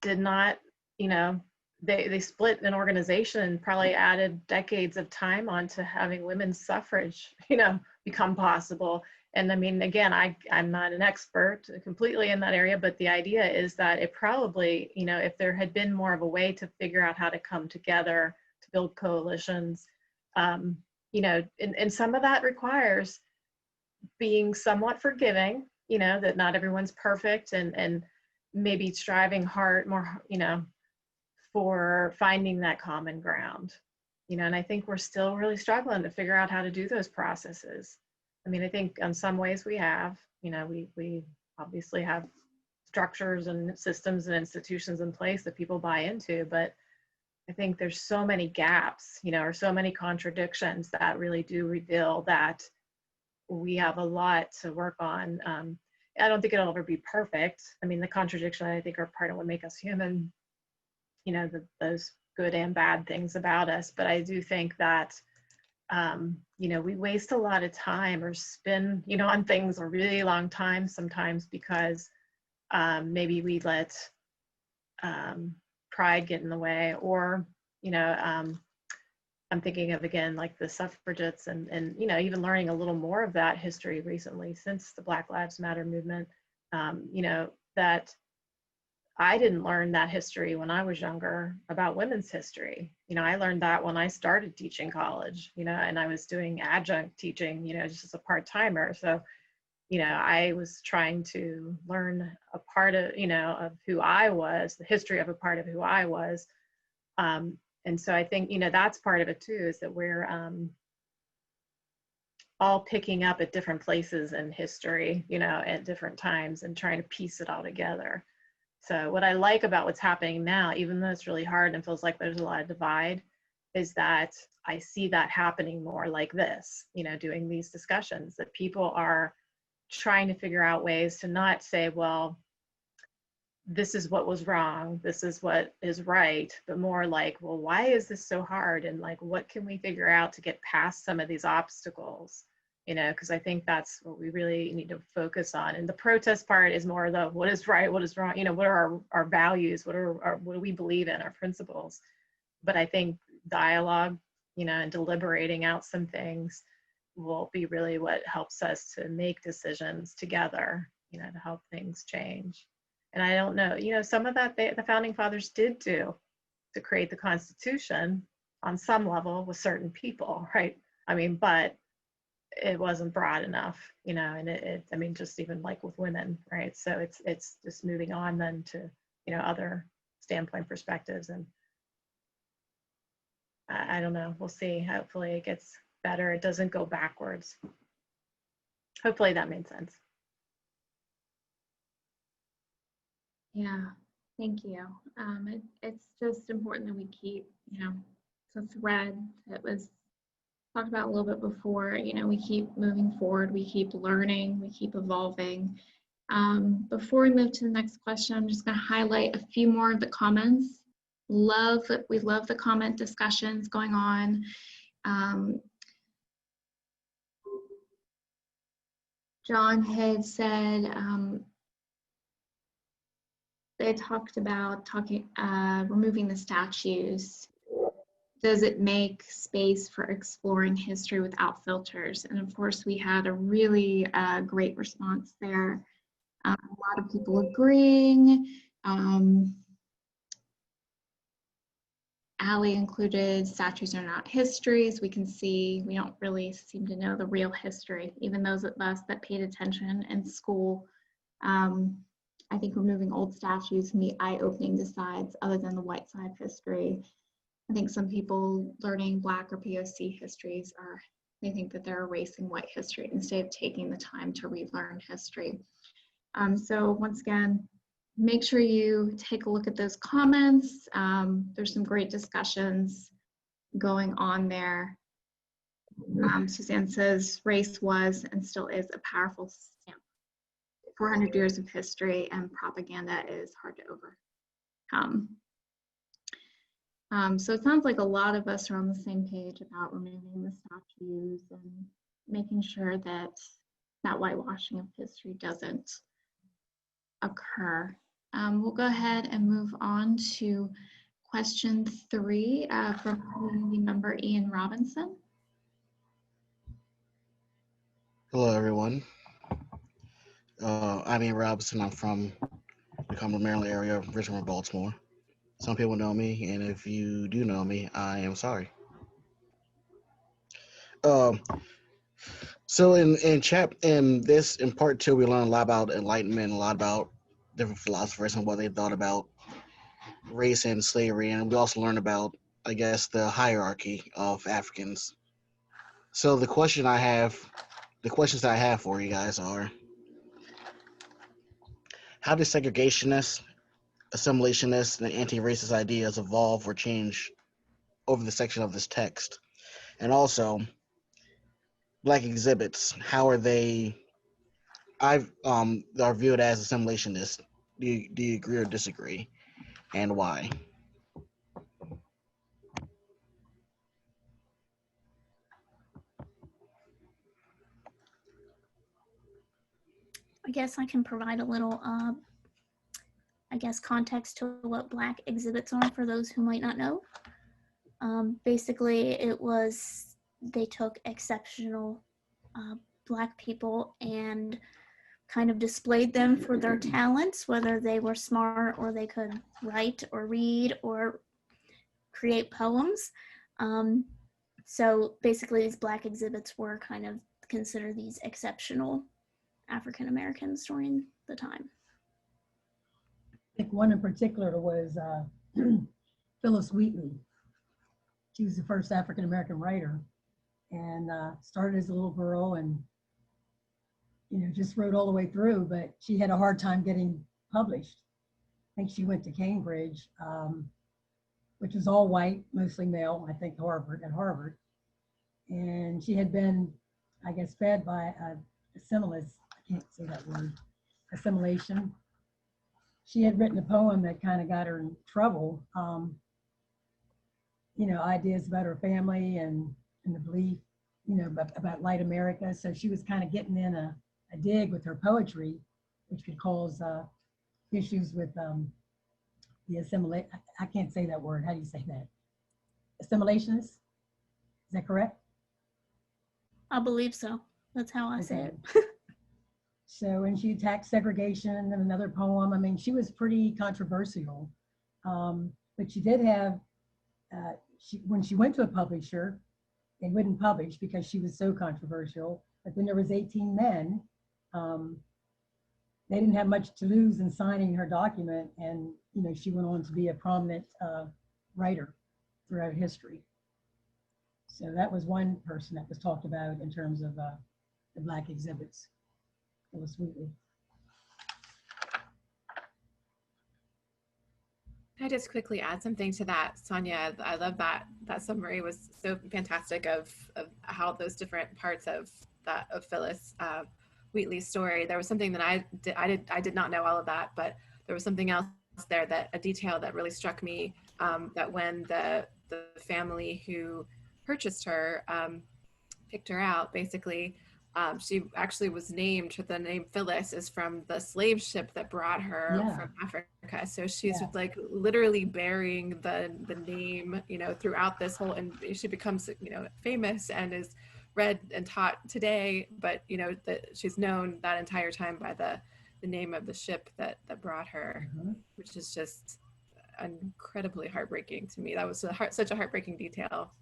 did not, you know, they split an organization and probably added decades of time onto having women's suffrage, you know, become possible. And I mean, again, I'm not an expert completely in that area, but the idea is that it probably, you know, if there had been more of a way to figure out how to come together, to build coalitions, you know, and some of that requires being somewhat forgiving, you know, that not everyone's perfect, and maybe striving hard more, you know, for finding that common ground, you know. And I think we're still really struggling to figure out how to do those processes. I mean, I think in some ways we have, you know, we obviously have structures and systems and institutions in place that people buy into, but I think there's so many gaps, you know, or so many contradictions that really do reveal that we have a lot to work on. I don't think it'll ever be perfect. I mean, the contradictions, I think, are part of what make us human, you know, those good and bad things about us. But I do think that, you know, we waste a lot of time or spin, you know, on things a really long time sometimes because maybe we let pride get in the way, or, you know, I'm thinking of, again, like the suffragettes and, you know, even learning a little more of that history recently since the Black Lives Matter movement, you know, that I didn't learn that history when I was younger about women's history. You know, I learned that when I started teaching college, you know, and I was doing adjunct teaching, you know, just as a part-timer. So, you know, I was trying to learn a part of, you know, of who I was, the history of a part of who I was. And so I think, you know, that's part of it too, is that we're all picking up at different places in history, you know, at different times and trying to piece it all together. So what I like about what's happening now, even though it's really hard and feels like there's a lot of divide, is that I see that happening more like this, you know, doing these discussions, that people are trying to figure out ways to not say, well, this is what was wrong, this is what is right, but more like, well, why is this so hard? And like, what can we figure out to get past some of these obstacles? You know, because I think that's what we really need to focus on. And the protest part is more the what is right, what is wrong, you know, what are our values, what do we believe in, our principles. But I think dialogue, you know, and deliberating out some things will be really what helps us to make decisions together, you know, to help things change. And I don't know, you know, some of that the founding fathers did do to create the Constitution on some level with certain people, right? I mean, but it wasn't broad enough, you know, and I mean, just even like with women, right? So it's just moving on then to, you know, other standpoint perspectives. And I don't know, we'll see. Hopefully it gets better. It doesn't go backwards. Hopefully that made sense. Yeah, thank you. It's just important that we keep, you know, the thread that was talked about a little bit before, you know, we keep moving forward, we keep learning, we keep evolving. Before we move to the next question, I'm just going to highlight a few more of the comments. We love the comment discussions going on. John had said, they talked about removing the statues. Does it make space for exploring history without filters? And of course, we had a really great response there. A lot of people agreeing. Allie included, statues are not histories. We can see, we don't really seem to know the real history, even those of us that paid attention in school. I think removing old statues can be eye-opening to sides other than the white side of history. I think some people learning Black or POC histories they think that they're erasing white history instead of taking the time to relearn history. So once again, make sure you take a look at those comments. There's some great discussions going on there. Suzanne says, race was and still is a powerful stamp. 400 years of history and propaganda is hard to overcome. So it sounds like a lot of us are on the same page about removing the statues and making sure that that whitewashing of history doesn't occur. We'll go ahead and move on to question 3 from community member Ian Robinson. Hello, everyone. I'm Ian Robinson. I'm from the Cumberland, Maryland area, Richmond, Baltimore. Some people know me, and if you do know me, I am sorry. So in part 2, we learned a lot about Enlightenment, a lot about different philosophers and what they thought about race and slavery, and we also learned about, I guess, the hierarchy of Africans. So the questions I have for you guys are: how did segregationists, assimilationists, and anti-racist ideas evolve or change over the section of this text? And also, Black exhibits, how are they are viewed as assimilationist? Do you agree or disagree, and why? I guess I can provide a little, context to what Black exhibits are for those who might not know. Basically, they took exceptional Black people and kind of displayed them for their talents, whether they were smart or they could write or read or create poems. So basically, these Black exhibits were kind of considered these exceptional African Americans during the time. I think one in particular was Phyllis Wheatley. She was the first African American writer, and started as a little girl, and just wrote all the way through. But she had a hard time getting published, think she went to Cambridge, which was all white, mostly male, I think at Harvard. And she had been, I guess, fed by assimilus, I can't say that word, assimilation. She had written a poem that kind of got her in trouble. You know, ideas about her family and the belief, you know, about light America. So she was kind of getting in a dig with her poetry, which could cause issues with the assimilate. I can't say that word. How do you say that? Assimilationists? Is that correct? I believe so. That's how I say it. So, and she attacked segregation in another poem. I mean, she was pretty controversial, but she did have, when she went to a publisher, they wouldn't publish because she was so controversial. But then there was 18 men. They didn't have much to lose in signing her document, and you know, she went on to be a prominent writer throughout history. So that was one person that was talked about in terms of the Black exhibits. It was Wheatley. Can I just quickly add something to that, Sonia? I love that summary was so fantastic of how those different parts of Phyllis Wheatley's story. There was something that I did not know all of that, but there was something else there, that a detail that really struck me, that when the family who purchased her picked her out, basically she actually was named, the name Phyllis is from the slave ship that brought her from Africa. So she's like literally bearing the name, you know, throughout this whole, and she becomes, you know, famous and is read and taught today, but you know, that she's known that entire time by the name of the ship that brought her, which is just incredibly heartbreaking to me. That was such a heartbreaking detail.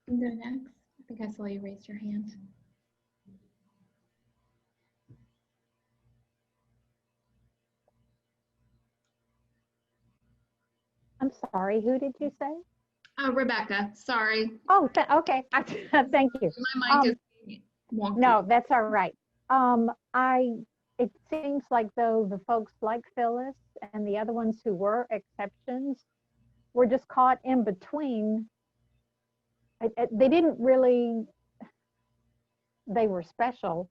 You can go next. I think I saw you raise your hand. I'm sorry, who did you say? Rebecca, sorry. Oh, okay. Thank you. My mic is wonky. No, that's all right. It seems like though the folks like Phyllis and the other ones who were exceptions were just caught in between. They didn't really, they were special,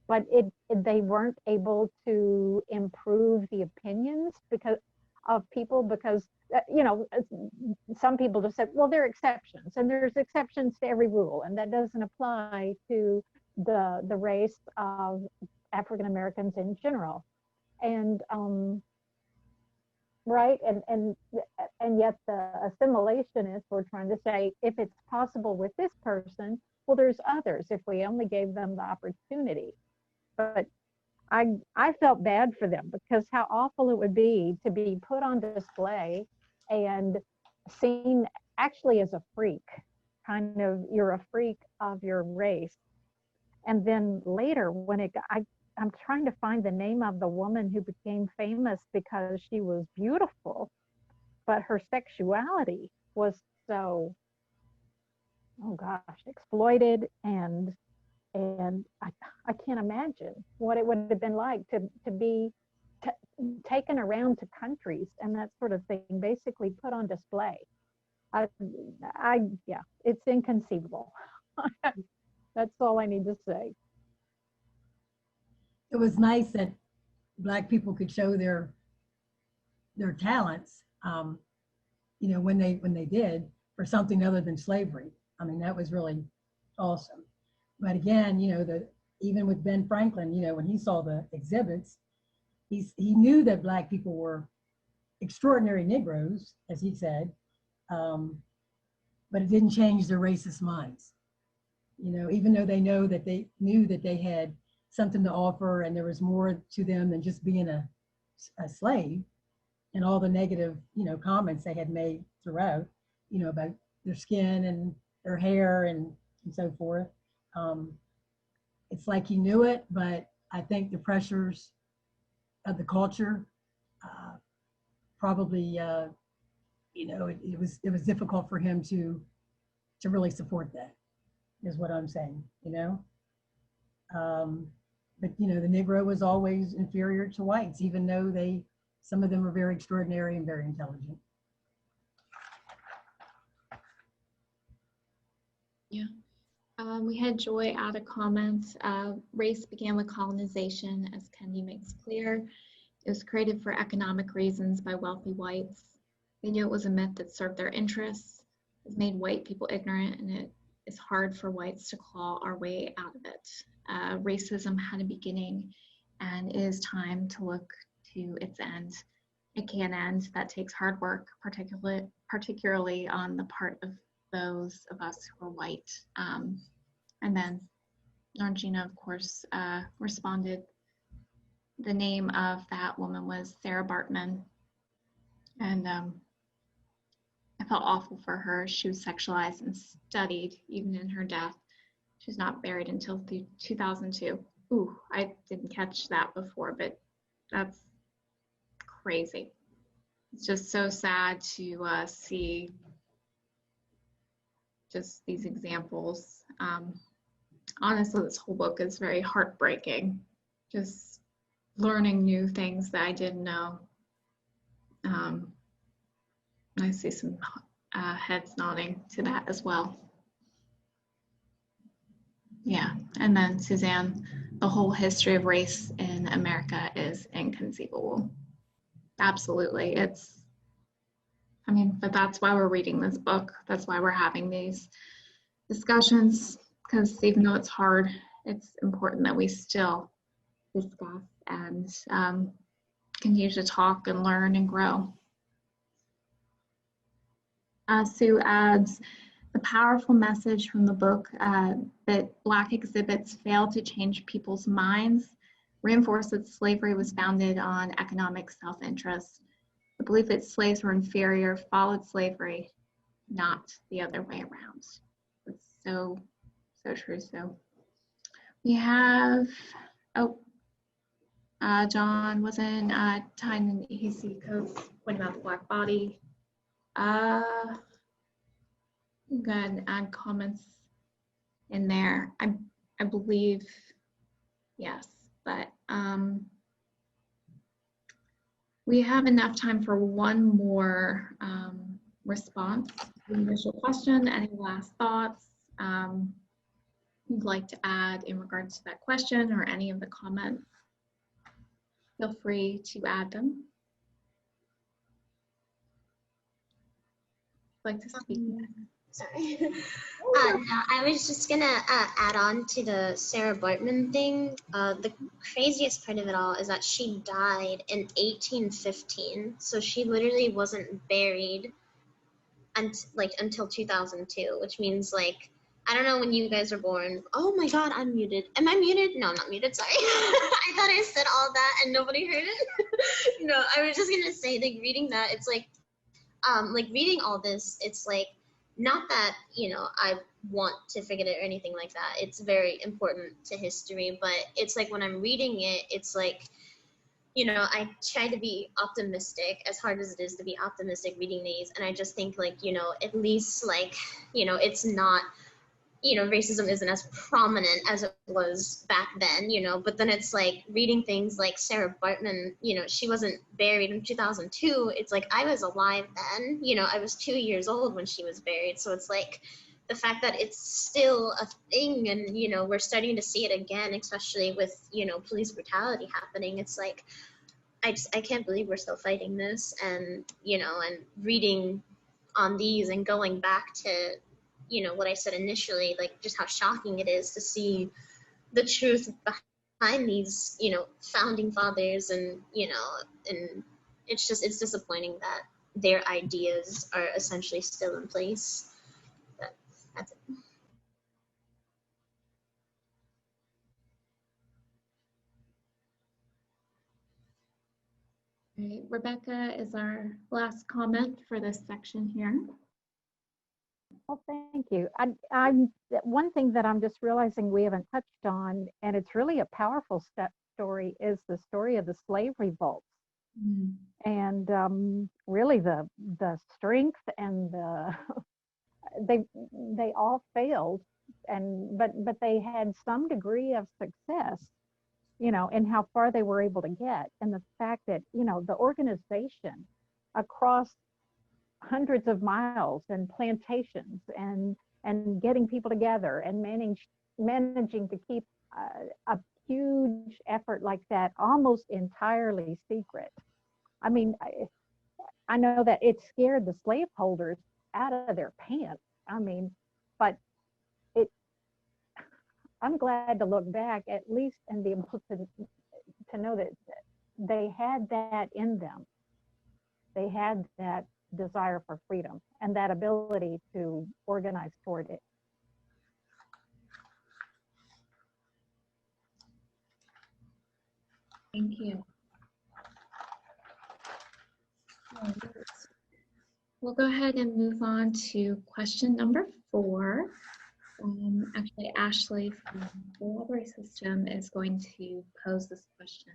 but they weren't able to improve the opinions of people because, you know, some people just said, well, they're exceptions and there's exceptions to every rule, and that doesn't apply to the race of African Americans in general. And right, and yet the assimilationists were trying to say, if it's possible with this person, well, there's others if we only gave them the opportunity. But I felt bad for them because how awful it would be to be put on display and seen actually as a freak, kind of, you're a freak of your race. And then later when I'm trying to find the name of the woman who became famous because she was beautiful, but her sexuality was so, oh gosh, exploited, and I can't imagine what it would have been like to be taken around to countries and that sort of thing, basically put on display. Yeah, it's inconceivable. That's all I need to say. It was nice that Black people could show their talents, you know, when they did, for something other than slavery. I mean, that was really awesome. But again, you know, even with Ben Franklin, you know, when he saw the exhibits, he knew that Black people were extraordinary Negroes, as he said, but it didn't change their racist minds. You know, even though they knew that they had something to offer and there was more to them than just being a slave, and all the negative, you know, comments they had made throughout, you know, about their skin and their hair and so forth. It's like he knew it, but I think the pressures of the culture probably, you know, it was difficult for him to really support that. is what I'm saying, you know? But you know, the Negro was always inferior to whites, even though some of them were very extraordinary and very intelligent. Yeah. We had Joy add a comment. Race began with colonization, as Kendi makes clear. It was created for economic reasons by wealthy whites. They knew it was a myth that served their interests. It made white people ignorant, and it is hard for whites to claw our way out of it. Racism had a beginning, and it is time to look to its end. It can end. That takes hard work, particularly on the part of those of us who are white. And then Nargina, of course, responded. The name of that woman was Sarah Bartman. And I felt awful for her. She was sexualized and studied even in her death. She was not buried until 2002. Ooh, I didn't catch that before, but that's crazy. It's just so sad to see just these examples. Honestly, this whole book is very heartbreaking. Just learning new things that I didn't know. I see some heads nodding to that as well. Yeah, and then Suzanne, the whole history of race in America is inconceivable. Absolutely, but that's why we're reading this book. That's why we're having these discussions, because even though it's hard, it's important that we still discuss and continue to talk and learn and grow. Sue adds, the powerful message from the book that Black exhibits fail to change people's minds, reinforce that slavery was founded on economic self-interest. The belief that slaves were inferior followed slavery, not the other way around. It's so true. So we have, John wasn't tying in the EC codes, pointing out the black body. I'm going to add comments in there. I believe, yes, but we have enough time for one more response to the initial question. Any last thoughts you'd like to add in regards to that question or any of the comments? Feel free to add them. Like to speak? Sorry. No, I was just gonna add on to the Sarah Bartman thing. The craziest part of it all is that she died in 1815, so she literally wasn't buried until 2002, which means I don't know when you guys were born. Oh my God, I'm muted. Am I muted? No, I'm not muted. Sorry. I thought I said all that and nobody heard it. No, I was just gonna say reading that, it's reading all this, it's not that, I want to forget it or anything like that. It's very important to history, but it's when I'm reading it, it's I try to be optimistic, as hard as it is to be optimistic reading these. And I just think at least it's not, racism isn't as prominent as it was back then, but then it's reading things like Sarah Bartman, she wasn't buried in 2002. It's I was alive then, I was 2 years old when she was buried. So it's the fact that it's still a thing and, we're starting to see it again, especially with, police brutality happening. It's I can't believe we're still fighting this, and, and reading on these and going back to, what I said initially, just how shocking it is to see the truth behind these, founding fathers, and, and it's disappointing that their ideas are essentially still in place. But that's it. All right, Rebecca is our last comment for this section here. Well, thank you. I'm one thing that I'm just realizing we haven't touched on, and it's really a powerful story, is the story of the slave revolts. Mm. And really the strength and the they all failed and but they had some degree of success, you know, in how far they were able to get. And the fact that, you know, the organization across hundreds of miles and plantations and getting people together and managing to keep a huge effort like that almost entirely secret. I mean, I know that it scared the slaveholders out of their pants. I mean, but I'm glad to look back at least and be able to know that they had that in them. They had that desire for freedom and that ability to organize toward it. Thank you. We'll go ahead and move on to question number 4. Actually, Ashley from the library system is going to pose this question.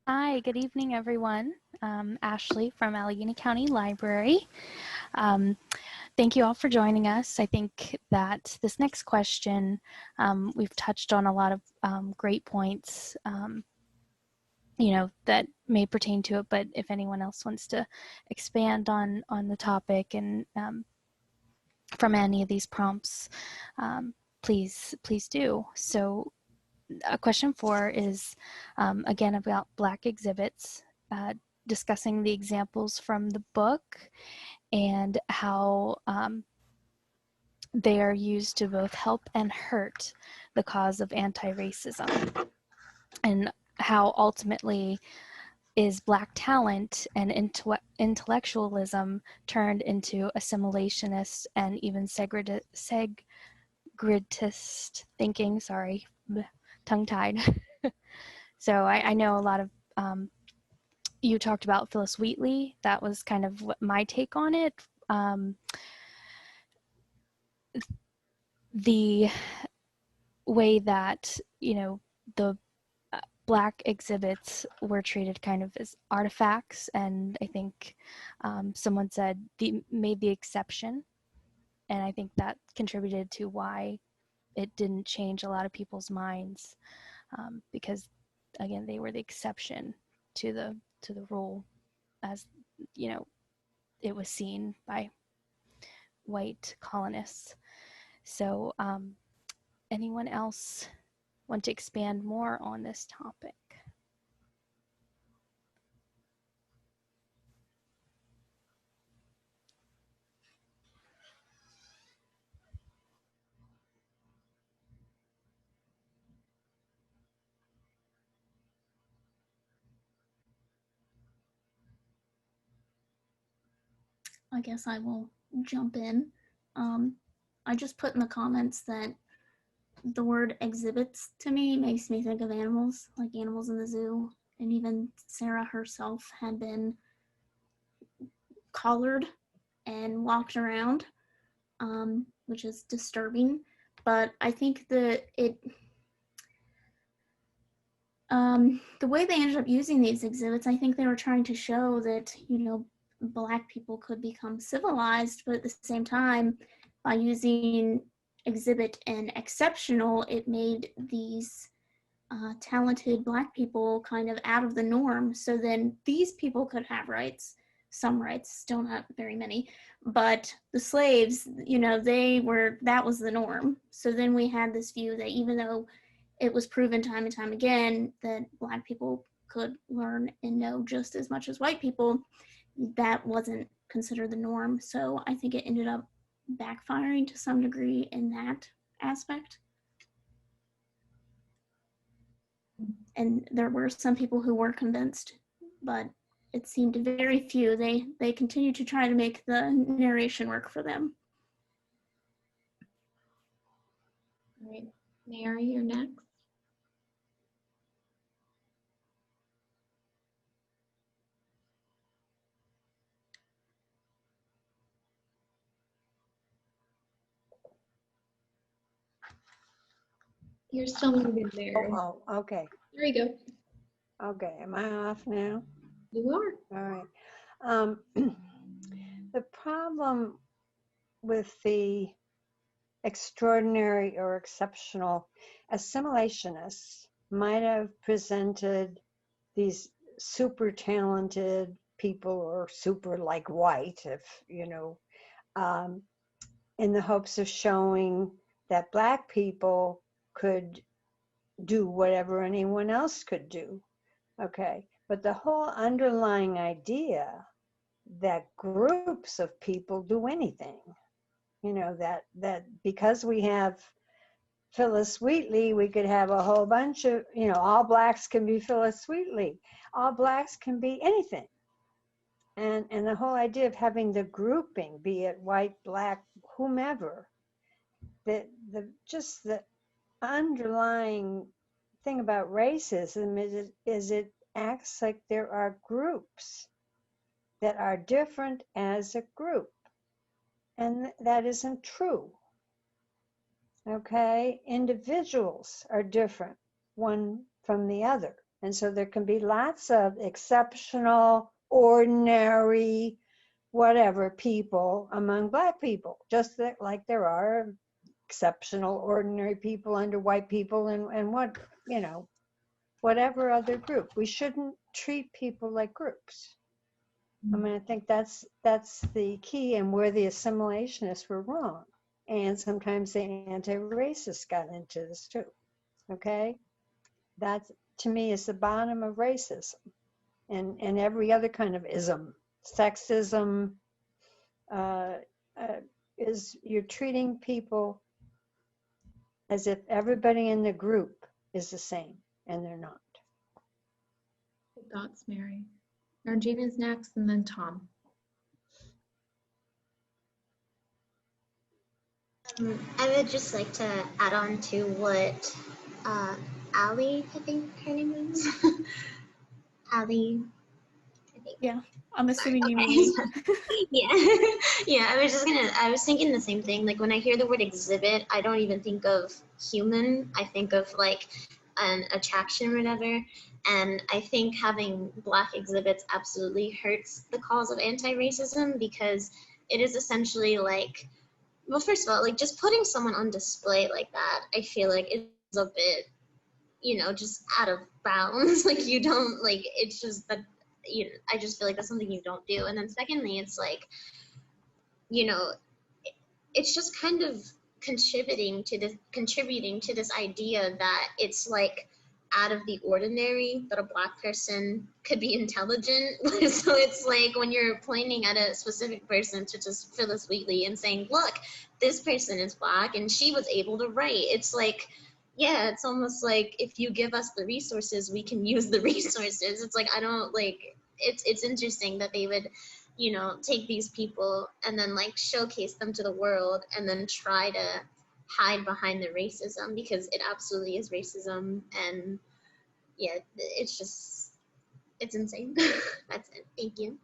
Hi, good evening, everyone. Ashley from Allegheny County Library. Thank you all for joining us. I think that this next question, we've touched on a lot of great points, you know, that may pertain to it, but if anyone else wants to expand on the topic and from any of these prompts, please do. So question 4 is again about Black exhibits, discussing the examples from the book and how they are used to both help and hurt the cause of anti-racism, and how ultimately is Black talent and intellectualism turned into assimilationist and even segregatist thinking, sorry, tongue-tied. So I know a lot of, you talked about Phyllis Wheatley. That was kind of my take on it. The way that, you know, the Black exhibits were treated kind of as artifacts, and I think someone said made the exception, and I think that contributed to why it didn't change a lot of people's minds, because again, they were the exception to the rule, as you know, it was seen by white colonists. So anyone else want to expand more on this topic? I guess I will jump in. I just put in the comments that the word exhibits to me makes me think of animals, like animals in the zoo. And even Sarah herself had been collared and walked around, which is disturbing. But I think that the way they ended up using these exhibits, I think they were trying to show that, you know, Black people could become civilized, but at the same time, by using exhibit and exceptional, it made these talented Black people kind of out of the norm. So then these people could have rights, some rights, still not very many, but the slaves, you know, that was the norm. So then we had this view that even though it was proven time and time again that Black people could learn and know just as much as white people, that wasn't considered the norm. So I think it ended up backfiring to some degree in that aspect. And there were some people who were convinced, but it seemed very few. They continued to try to make the narration work for them. All right, Mary, you're next. You're still muted there. Oh, okay. There you go. Okay, am I off now? You are. All right. The problem the extraordinary or exceptional, assimilationists might have presented these super talented people or super like white, if you know, in the hopes of showing that Black people could do whatever anyone else could do. Okay, but the whole underlying idea that groups of people do anything, you know, that because we have Phyllis Wheatley, we could have a whole bunch of, you know, all Blacks can be Phyllis Wheatley, all Blacks can be anything. And the whole idea of having the grouping, be it white, Black, whomever, just the underlying thing about racism is it acts like there are groups that are different as a group. And that isn't true. Okay? Individuals are different one from the other. And so there can be lots of exceptional, ordinary, whatever people among Black people, just like there are exceptional, ordinary people under white people and what, you know, whatever other group. We shouldn't treat people like groups. I mean, I think that's the key, and where the assimilationists were wrong. And sometimes the anti-racists got into this too. Okay? That, to me, is the bottom of racism and every other kind of ism. Sexism is you're treating people as if everybody in the group is the same, and they're not. Good thoughts, Mary. Nargina's next, and then Tom. I would just like to add on to what Allie, I think her name is. Allie, I think. Yeah, I'm assuming you okay. mean. Yeah, I was thinking the same thing. Like when I hear the word exhibit, I don't even think of human. I think of like an attraction or whatever. And I think having Black exhibits absolutely hurts the cause of anti-racism, because it is essentially like, well, first of all, like just putting someone on display like that, I feel like is a bit, you know, just out of bounds. Like you don't, like, it's just that, you know, I just feel like that's something you don't do. And then secondly, it's like, you know, it's just kind of contributing to this idea that it's like out of the ordinary that a Black person could be intelligent. So it's like when you're pointing at a specific person, such as Phyllis Wheatley, and saying, look, this person is Black and she was able to write. It's like, yeah, it's almost like if you give us the resources, we can use the resources. It's like, I don't like, it's interesting that they would, you know, take these people and then like showcase them to the world and then try to hide behind the racism, because it absolutely is racism. And yeah, it's just, it's insane. That's it. Thank you.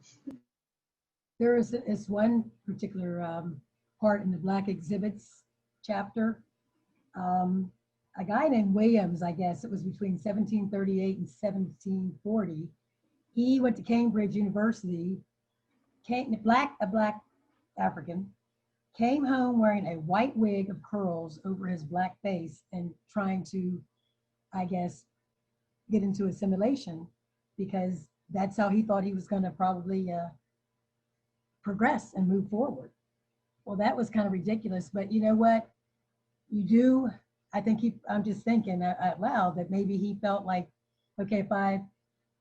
There is one particular part in the Black exhibits chapter. A guy named Williams, I guess it was between 1738 and 1740. He went to Cambridge University, a black African, came home wearing a white wig of curls over his Black face and trying to, I guess, get into assimilation, because that's how he thought he was going to probably progress and move forward. Well, that was kind of ridiculous, but you know what? You do, I think I'm just thinking out loud that maybe he felt like, okay, if I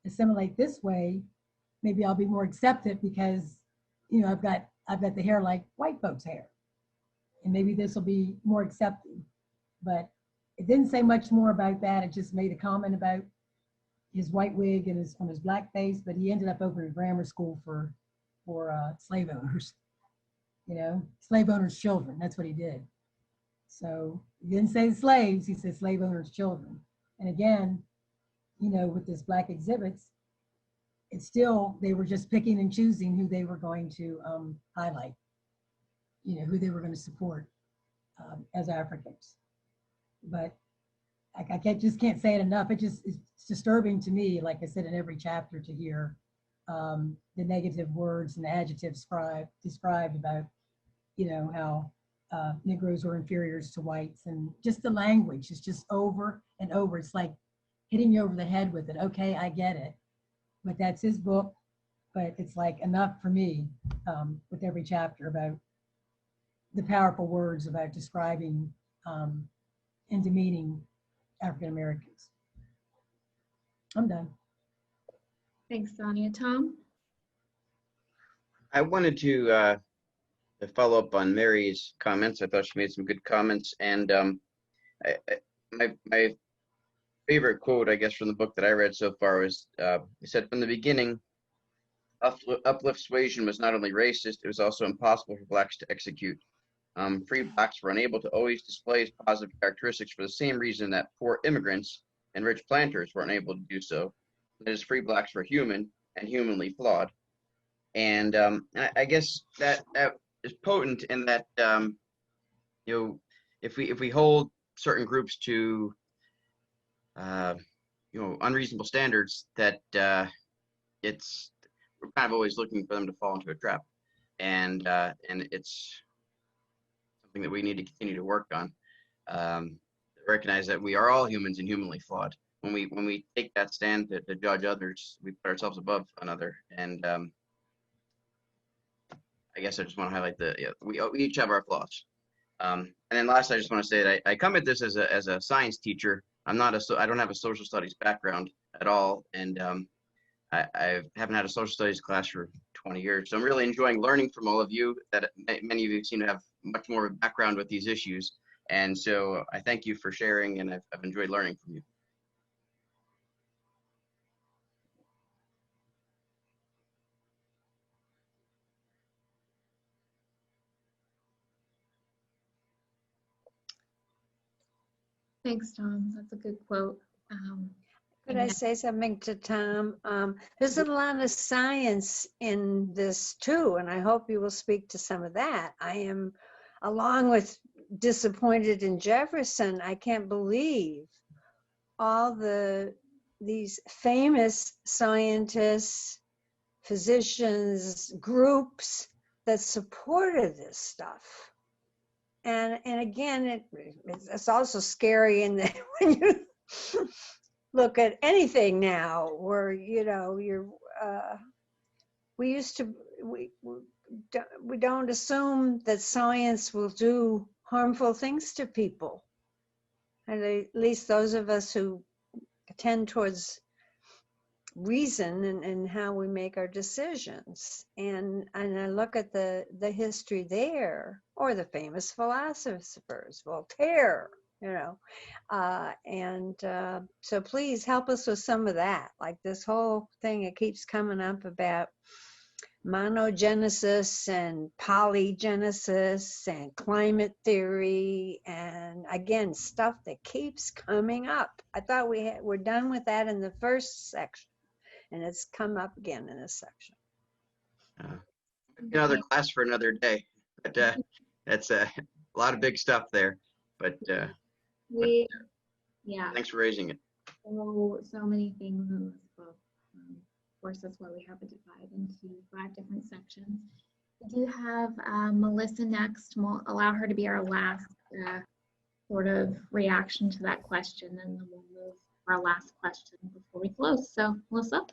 assimilate this way, maybe I'll be more accepted because, you know, I've got the hair like white folks' hair, and maybe this will be more accepted. But it didn't say much more about that. It just made a comment about his white wig and on his Black face, but he ended up opening a grammar school for slave owners, you know, slave owners' children. That's what he did. So he didn't say slaves, he said slave owners' children. And again, you know, with this Black exhibits, it's still, they were just picking and choosing who they were going to highlight, you know, who they were going to support as Africans. But I just can't say it enough. It's disturbing to me, like I said, in every chapter, to hear the negative words and the adjectives described about you know, how Negroes were inferiors to whites, and just the language is just over and over. It's like hitting you over the head with it. Okay, I get it, but that's his book. But it's like enough for me with every chapter about the powerful words about describing and demeaning African Americans. I'm done. Thanks, Sonia. Tom? I wanted to follow up on Mary's comments. I thought she made some good comments, and my favorite quote, I guess, from the book that I read so far was, he said, "From the beginning, uplift suasion was not only racist, it was also impossible for blacks to execute. Free blacks were unable to always display positive characteristics for the same reason that poor immigrants and rich planters were unable to do so. That is, free blacks were human and humanly flawed." And I guess that is potent in that, you know, if we hold certain groups to you know, unreasonable standards, that we're kind of always looking for them to fall into a trap, and it's something that we need to continue to work on. Recognize that we are all humans and humanly flawed. When we take that stand to judge others, we put ourselves above another. And I guess I just want to highlight we each have our flaws. And then last, I just want to say that I come at this as a science teacher. I don't have a social studies background at all, and I haven't had a social studies class for 20 years. So I'm really enjoying learning from all of you. That many of you seem to have much more of a background with these issues, and so I thank you for sharing, and I've enjoyed learning from you. Thanks, Tom. That's a good quote. Could I say something to Tom? There's a lot of science in this too, and I hope you will speak to some of that. I am, along with disappointed in Jefferson, I can't believe all these famous scientists, physicians, groups that supported this stuff. And again, it's also scary in that when you look at anything now, where we don't assume that science will do harmful things to people, and at least those of us who tend towards reason and how we make our decisions. And I look at the history there, or the famous philosophers, Voltaire, so please help us with some of that, like this whole thing that keeps coming up about monogenesis and polygenesis and climate theory, and again, stuff that keeps coming up. I thought we're done with that in the first section, and it's come up again in this section. Another class for another day, but that's a lot of big stuff there. But thanks for raising it. So many things in this book. Of course, that's why we have it divided into 5 different sections. We do have Melissa next. We'll allow her to be our last sort of reaction to that question, and then we'll move to our last question before we close. So, Melissa?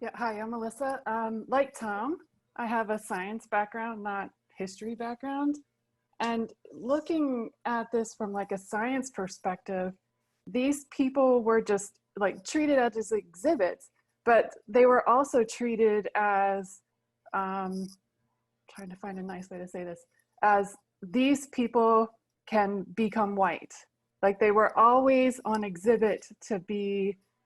Yeah, hi, I'm Melissa. Like Tom, I have a science background, not history background. And looking at this from like a science perspective, these people were just like treated as exhibits, but they were also treated as, trying to find a nice way to say this, as these people can become white. Like they were always on exhibit to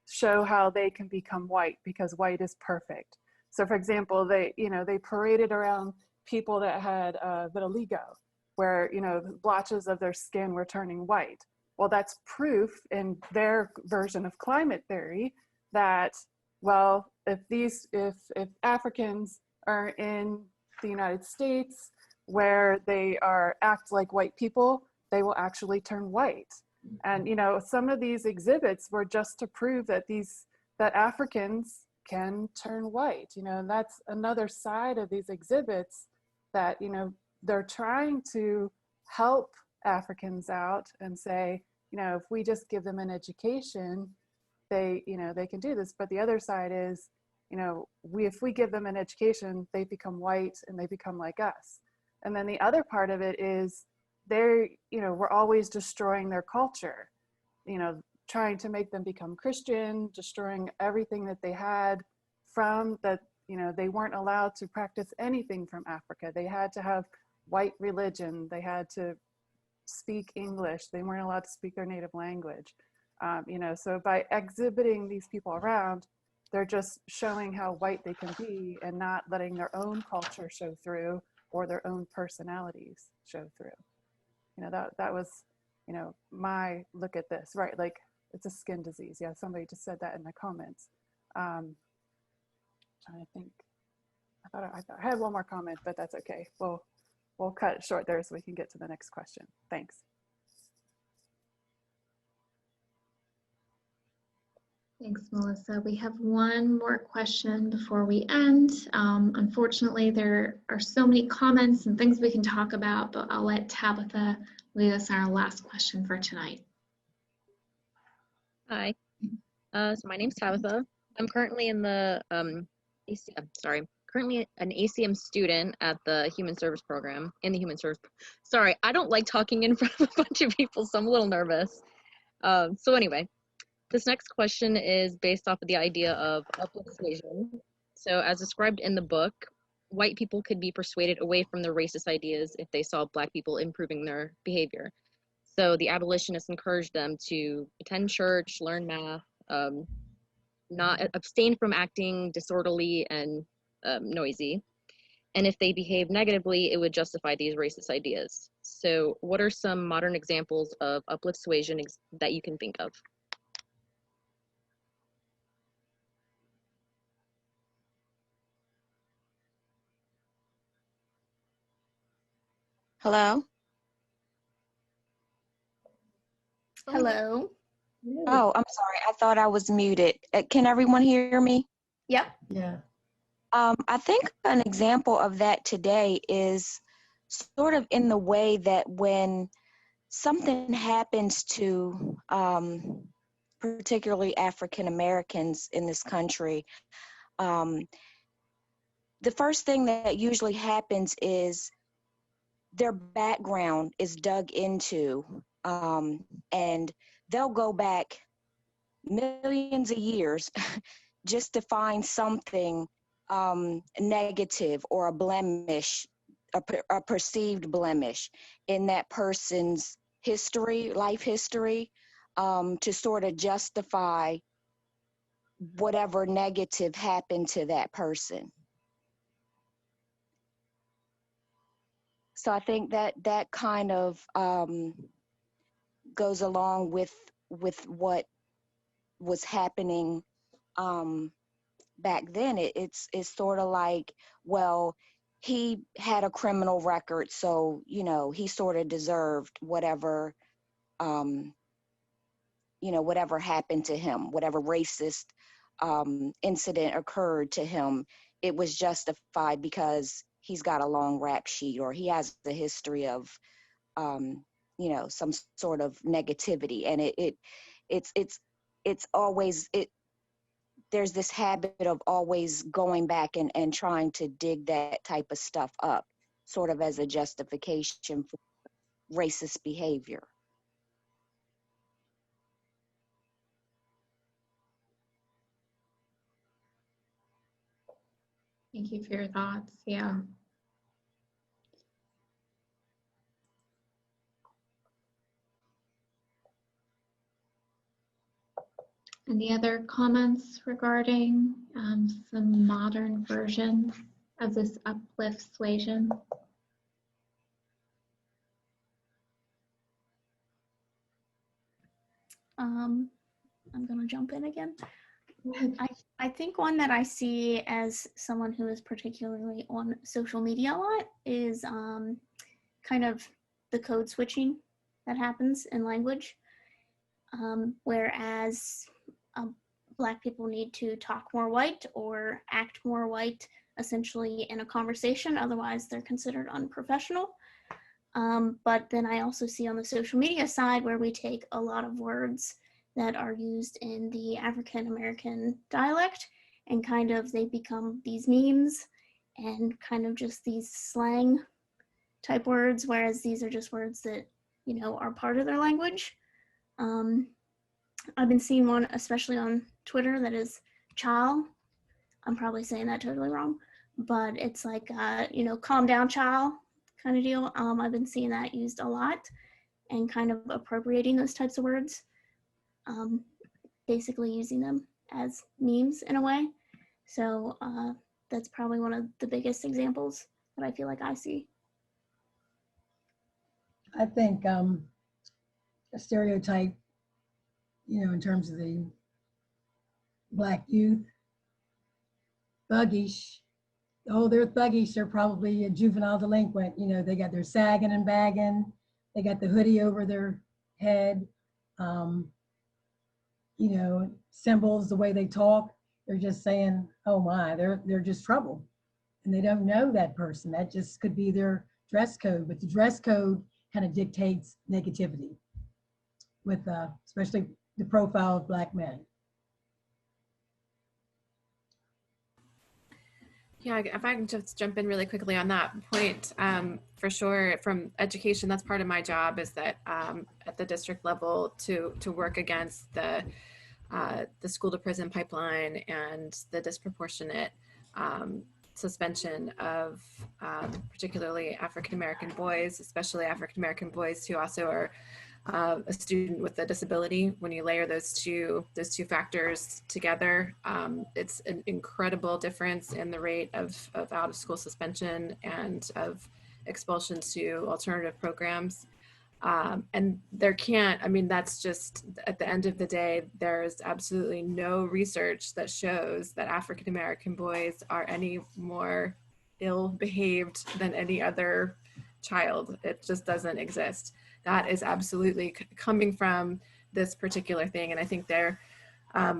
show how they can become white, because white is perfect. So for example, they paraded around people that had vitiligo, where, blotches of their skin were turning white. Well, that's proof in their version of climate theory that, well, if Africans are in the United States where they act like white people, they will actually turn white. And, some of these exhibits were just to prove that Africans can turn white, and that's another side of these exhibits that, they're trying to help Africans out and say, you know, if we just give them an education, they, you know, they can do this. But the other side is, you know, if we give them an education, they become white and they become like us. And then the other part of it is they're, you know, we're always destroying their culture, you know, trying to make them become Christian, destroying everything that they had from that, you know, they weren't allowed to practice anything from Africa. They had to have white religion. They had to speak English. They weren't allowed to speak their native language. You know, so by exhibiting these people around, they're just showing how white they can be and not letting their own culture show through or their own personalities show through. You know, that was, you know, my look at this, right? Like, it's a skin disease. Yeah, somebody just said that in the comments. Trying to think. I thought I had one more comment, but that's okay. We'll cut it short there so we can get to the next question. Thanks. Thanks, Melissa. We have one more question before we end. Unfortunately, there are so many comments and things we can talk about, but I'll let Tabitha lead us on our last question for tonight. Hi, so my name's Tabitha. I'm currently in the currently an ACM student at the Human Service program, Sorry, I don't like talking in front of a bunch of people, so I'm a little nervous. So anyway, this next question is based off of the idea of upward persuasion. So as described in the book, white people could be persuaded away from their racist ideas if they saw Black people improving their behavior. So the abolitionists encouraged them to attend church, learn math, not abstain from acting disorderly and noisy. And if they behaved negatively, it would justify these racist ideas. So what are some modern examples of uplift persuasion that you can think of? Hello? Hello. Oh, I'm sorry. I thought I was muted. Can everyone hear me? Yep. Yeah. I think an example of that today is sort of in the way that when something happens to particularly African Americans in this country, the first thing that usually happens is their background is dug into, and they'll go back millions of years just to find something negative or a blemish, a perceived blemish in that person's history, life history, to sort of justify whatever negative happened to that person. So I think that that kind of goes along with what was happening back then. It's sort of like, well, he had a criminal record, so you know he sort of deserved whatever whatever happened to him, whatever racist incident occurred to him, it was justified because he's got a long rap sheet or he has a history of some sort of negativity. And it's always, there's this habit of always going back and trying to dig that type of stuff up, sort of as a justification for racist behavior. Thank you for your thoughts. Yeah. Any other comments regarding some modern versions of this uplift persuasion? I'm gonna jump in again. I think one that I see as someone who is particularly on social media a lot is kind of the code switching that happens in language. Whereas Black people need to talk more white or act more white, essentially in a conversation, otherwise they're considered unprofessional. But then I also see on the social media side where we take a lot of words that are used in the African American dialect and kind of they become these memes and kind of just these slang type words, whereas these are just words that, you know, are part of their language. I've been seeing one, especially on Twitter, that is child. I'm probably saying that totally wrong, but it's like, you know, calm down, child kind of deal. I've been seeing that used a lot and kind of appropriating those types of words, basically using them as memes in a way. So that's probably one of the biggest examples that I feel like I see. I think a stereotype, you know, in terms of the Black youth, thuggish. Oh, they're thuggish. They're probably a juvenile delinquent. You know, they got their sagging and bagging. They got the hoodie over their head. You know, symbols, the way they talk. They're just saying, oh my, they're just trouble. And they don't know that person. That just could be their dress code. But the dress code kind of dictates negativity with especially the profile of Black men. Yeah, if I can just jump in really quickly on that point, for sure, from education, that's part of my job is that at the district level to work against the school to prison pipeline and the disproportionate suspension of particularly African-American boys, especially African-American boys who also are a student with a disability. When you layer those two factors together, it's an incredible difference in the rate of out of school suspension and of expulsion to alternative programs. And there can't, I mean, that's just, at the end of the day, there's absolutely no research that shows that African-American boys are any more ill-behaved than any other child. It just doesn't exist. That is absolutely coming from this particular thing. And I think there,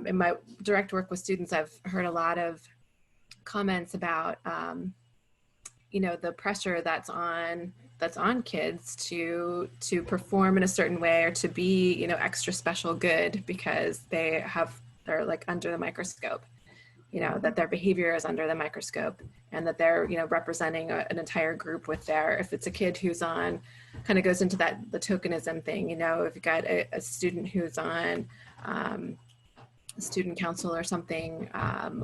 in my direct work with students, I've heard a lot of comments about, you know, the pressure that's on kids to perform in a certain way or to be, you know, extra special good because they're like under the microscope, you know, that their behavior is under the microscope and that they're, you know, representing an entire group with if it's a kid who's on, kind of goes into the tokenism thing, you know, if you've got a student who's on student council or something,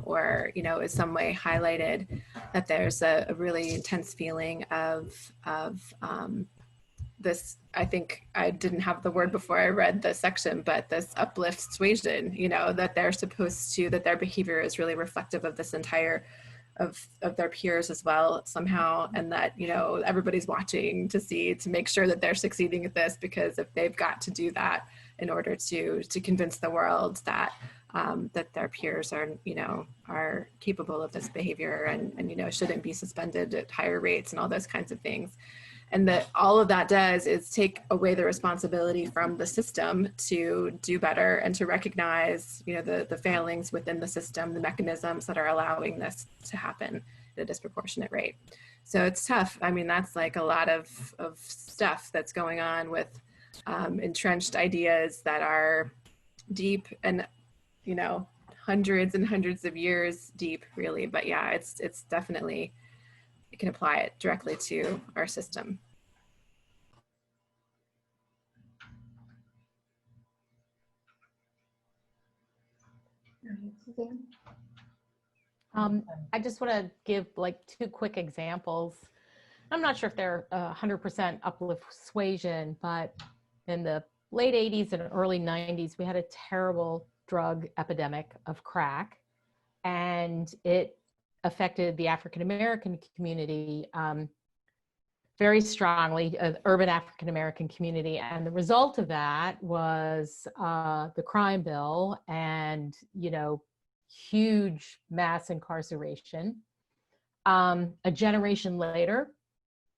or, you know, is some way highlighted, that there's a really intense feeling of this, I think I didn't have the word before I read the section, but this uplift suasion, you know, that they're supposed to, that their behavior is really reflective of this entire, of their peers as well somehow, and that, you know, everybody's watching to make sure that they're succeeding at this, because if they've got to do that in order to convince the world that that their peers are, you know, are capable of this behavior and, you know, shouldn't be suspended at higher rates and all those kinds of things. And that all of that does is take away the responsibility from the system to do better and to recognize, you know, the failings within the system, the mechanisms that are allowing this to happen at a disproportionate rate. So it's tough. I mean, that's like a lot of stuff that's going on with entrenched ideas that are deep and, you know, hundreds and hundreds of years deep, really. But yeah, it's definitely, you can apply it directly to our system. I just want to give like 2 quick examples. I'm not sure if they're 100% uplift suasion, but in the late 80s and early 90s, we had a terrible drug epidemic of crack, and it affected the African-American community very strongly, urban African-American community. And the result of that was the crime bill and, you know, huge mass incarceration. A generation later,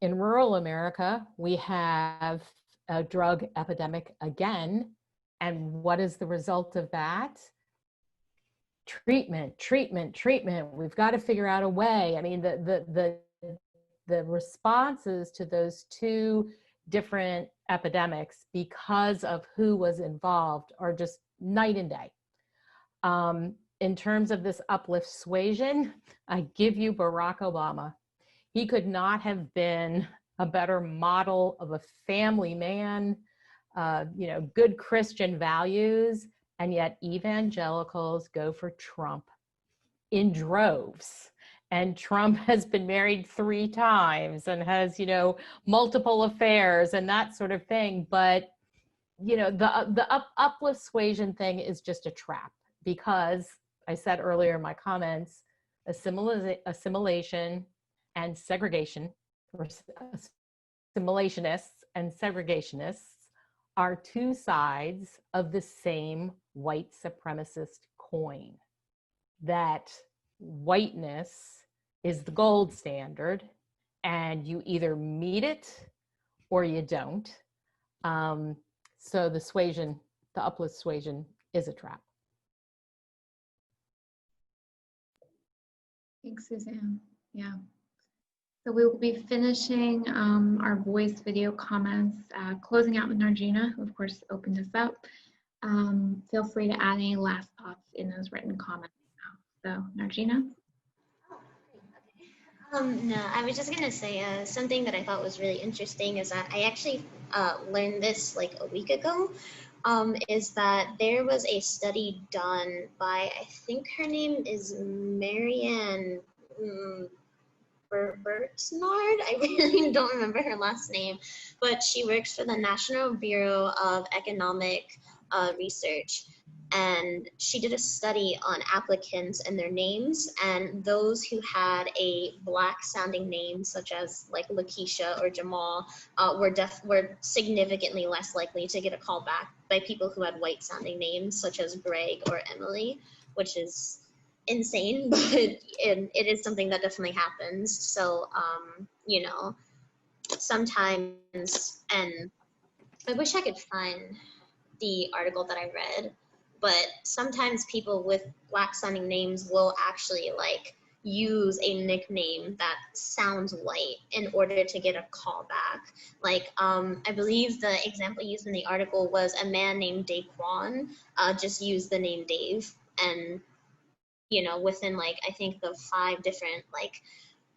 in rural America, we have a drug epidemic again. And what is the result of that? treatment, treatment, treatment. We've got to figure out a way. I mean, the responses to those two different epidemics because of who was involved are just night and day. In terms of this uplift suasion, I give you Barack Obama. He could not have been a better model of a family man, good Christian values, and yet evangelicals go for Trump in droves. And Trump has been married 3 times and has, multiple affairs and that sort of thing. But, the uplift suasion thing is just a trap, because I said earlier in my comments, assimilation and segregation, or assimilationists and segregationists, are 2 sides of the same white supremacist coin. That whiteness is the gold standard, and you either meet it or you don't. So the uplift suasion is a trap. Thanks, Suzanne. Yeah. So we will be finishing our voice video comments, closing out with Nargina, who of course opened us up. Feel free to add any last thoughts in those written comments now. So Nargina? No, I was just gonna say something that I thought was really interesting is that I actually learned this like a week ago, is that there was a study done by, I think her name is Marianne Bertnard. I really don't remember her last name, but she works for the National Bureau of Economic Research. And she did a study on applicants and their names, and those who had a Black sounding name, such as like Lakeisha or Jamal, were significantly less likely to get a call back by people who had white sounding names, such as Greg or Emily, which is insane, but it is something that definitely happens. So, sometimes, and I wish I could find the article that I read, but sometimes people with Black sounding names will actually like use a nickname that sounds white in order to get a call back. Like, I believe the example used in the article was a man named Daquan just used the name Dave, and within like, I think the 5 different like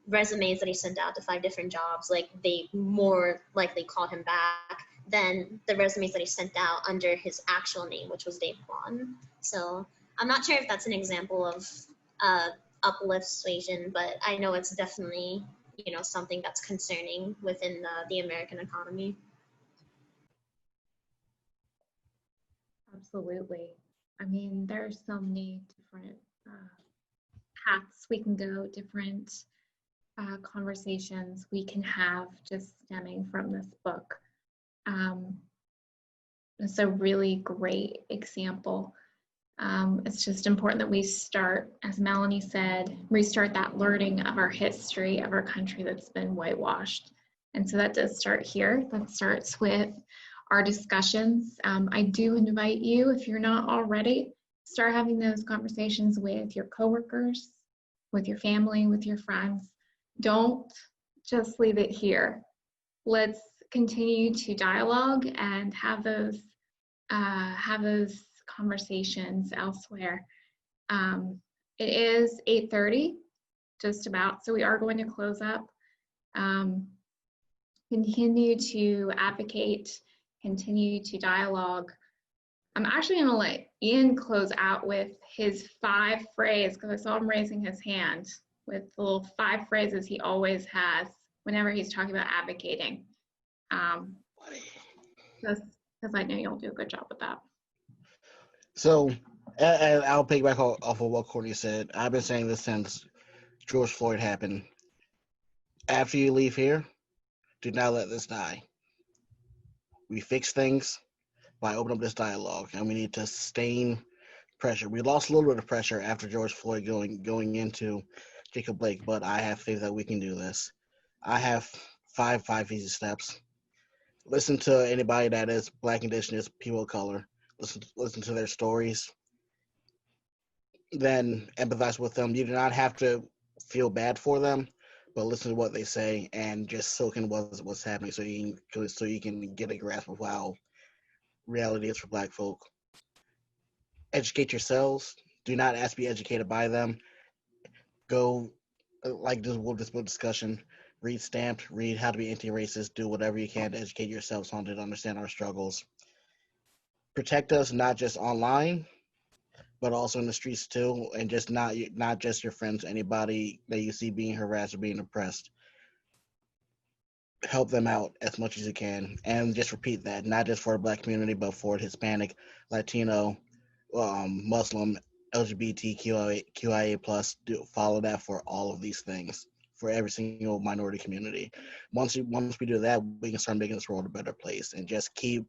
resumes that he sent out to 5 different jobs, like they more likely called him back than the resumes that he sent out under his actual name, which was Dave Kwan. So I'm not sure if that's an example of uplift suasion, but I know it's definitely, something that's concerning within the American economy. Absolutely. I mean, there's so many different paths we can go, different conversations we can have just stemming from this book. It's a really great example. It's just important that we start, as Melanie said, restart that learning of our history of our country that's been whitewashed. And so that does start here. That starts with our discussions. I do invite you, if you're not already, start having those conversations with your coworkers, with your family, with your friends. Don't just leave it here. Let's continue to dialogue and have those conversations elsewhere. It is 8:30, just about, so we are going to close up. Continue to advocate, continue to dialogue. I'm actually going to let Ian close out with his 5 phrases, because I saw him raising his hand with the little 5 phrases he always has whenever he's talking about advocating. Because I know you'll do a good job with that. So, and I'll piggyback off of what Courtney said. I've been saying this since George Floyd happened. After you leave here, do not let this die. We fix things by opening up this dialogue, and we need to sustain pressure. We lost a little bit of pressure after George Floyd going into Jacob Blake, but I have faith that we can do this. I have five easy steps. Listen to anybody that is Black, Indigenous, people of color. Listen to their stories. then empathize with them. You do not have to feel bad for them, but listen to what they say and just soak in what's happening, so you can get a grasp of how reality is for Black folk. Educate yourselves. Do not ask to be educated by them. Go, like this book discussion, read Stamped, read How to Be Anti-Racist, do whatever you can to educate yourselves on to understand our struggles. Protect us, not just online, but also in the streets too, and just not just your friends, anybody that you see being harassed or being oppressed. Help them out as much as you can, and just repeat that, not just for the Black community, but for the Hispanic, Latino, Muslim, LGBTQIA plus. Follow that for all of these things, for every single minority community. Once we do that, we can start making this world a better place, and just keep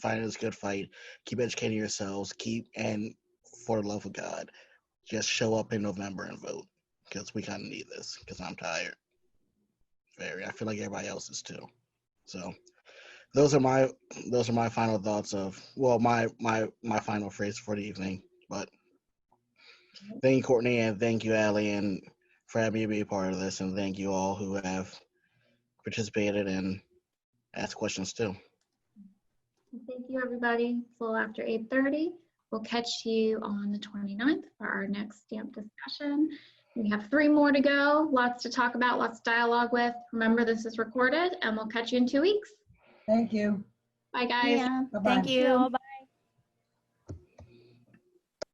fighting this good fight. Keep educating yourselves. And for the love of God, just show up in November and vote, because we kind of need this. Because I'm tired. I feel like everybody else is too. So those are my final thoughts of, well, my final phrase for the evening. But thank you, Courtney, and thank you, Allie, and for having me be a part of this, and thank you all who have participated and asked questions too. Thank you, everybody. It's a little after 8:30. We'll catch you on the 29th for our next stamp discussion. We have 3 more to go, lots to talk about, lots to dialogue with. Remember, this is recorded, and we'll catch you in 2 weeks. Thank you. Bye, guys. Bye-bye. Thank you.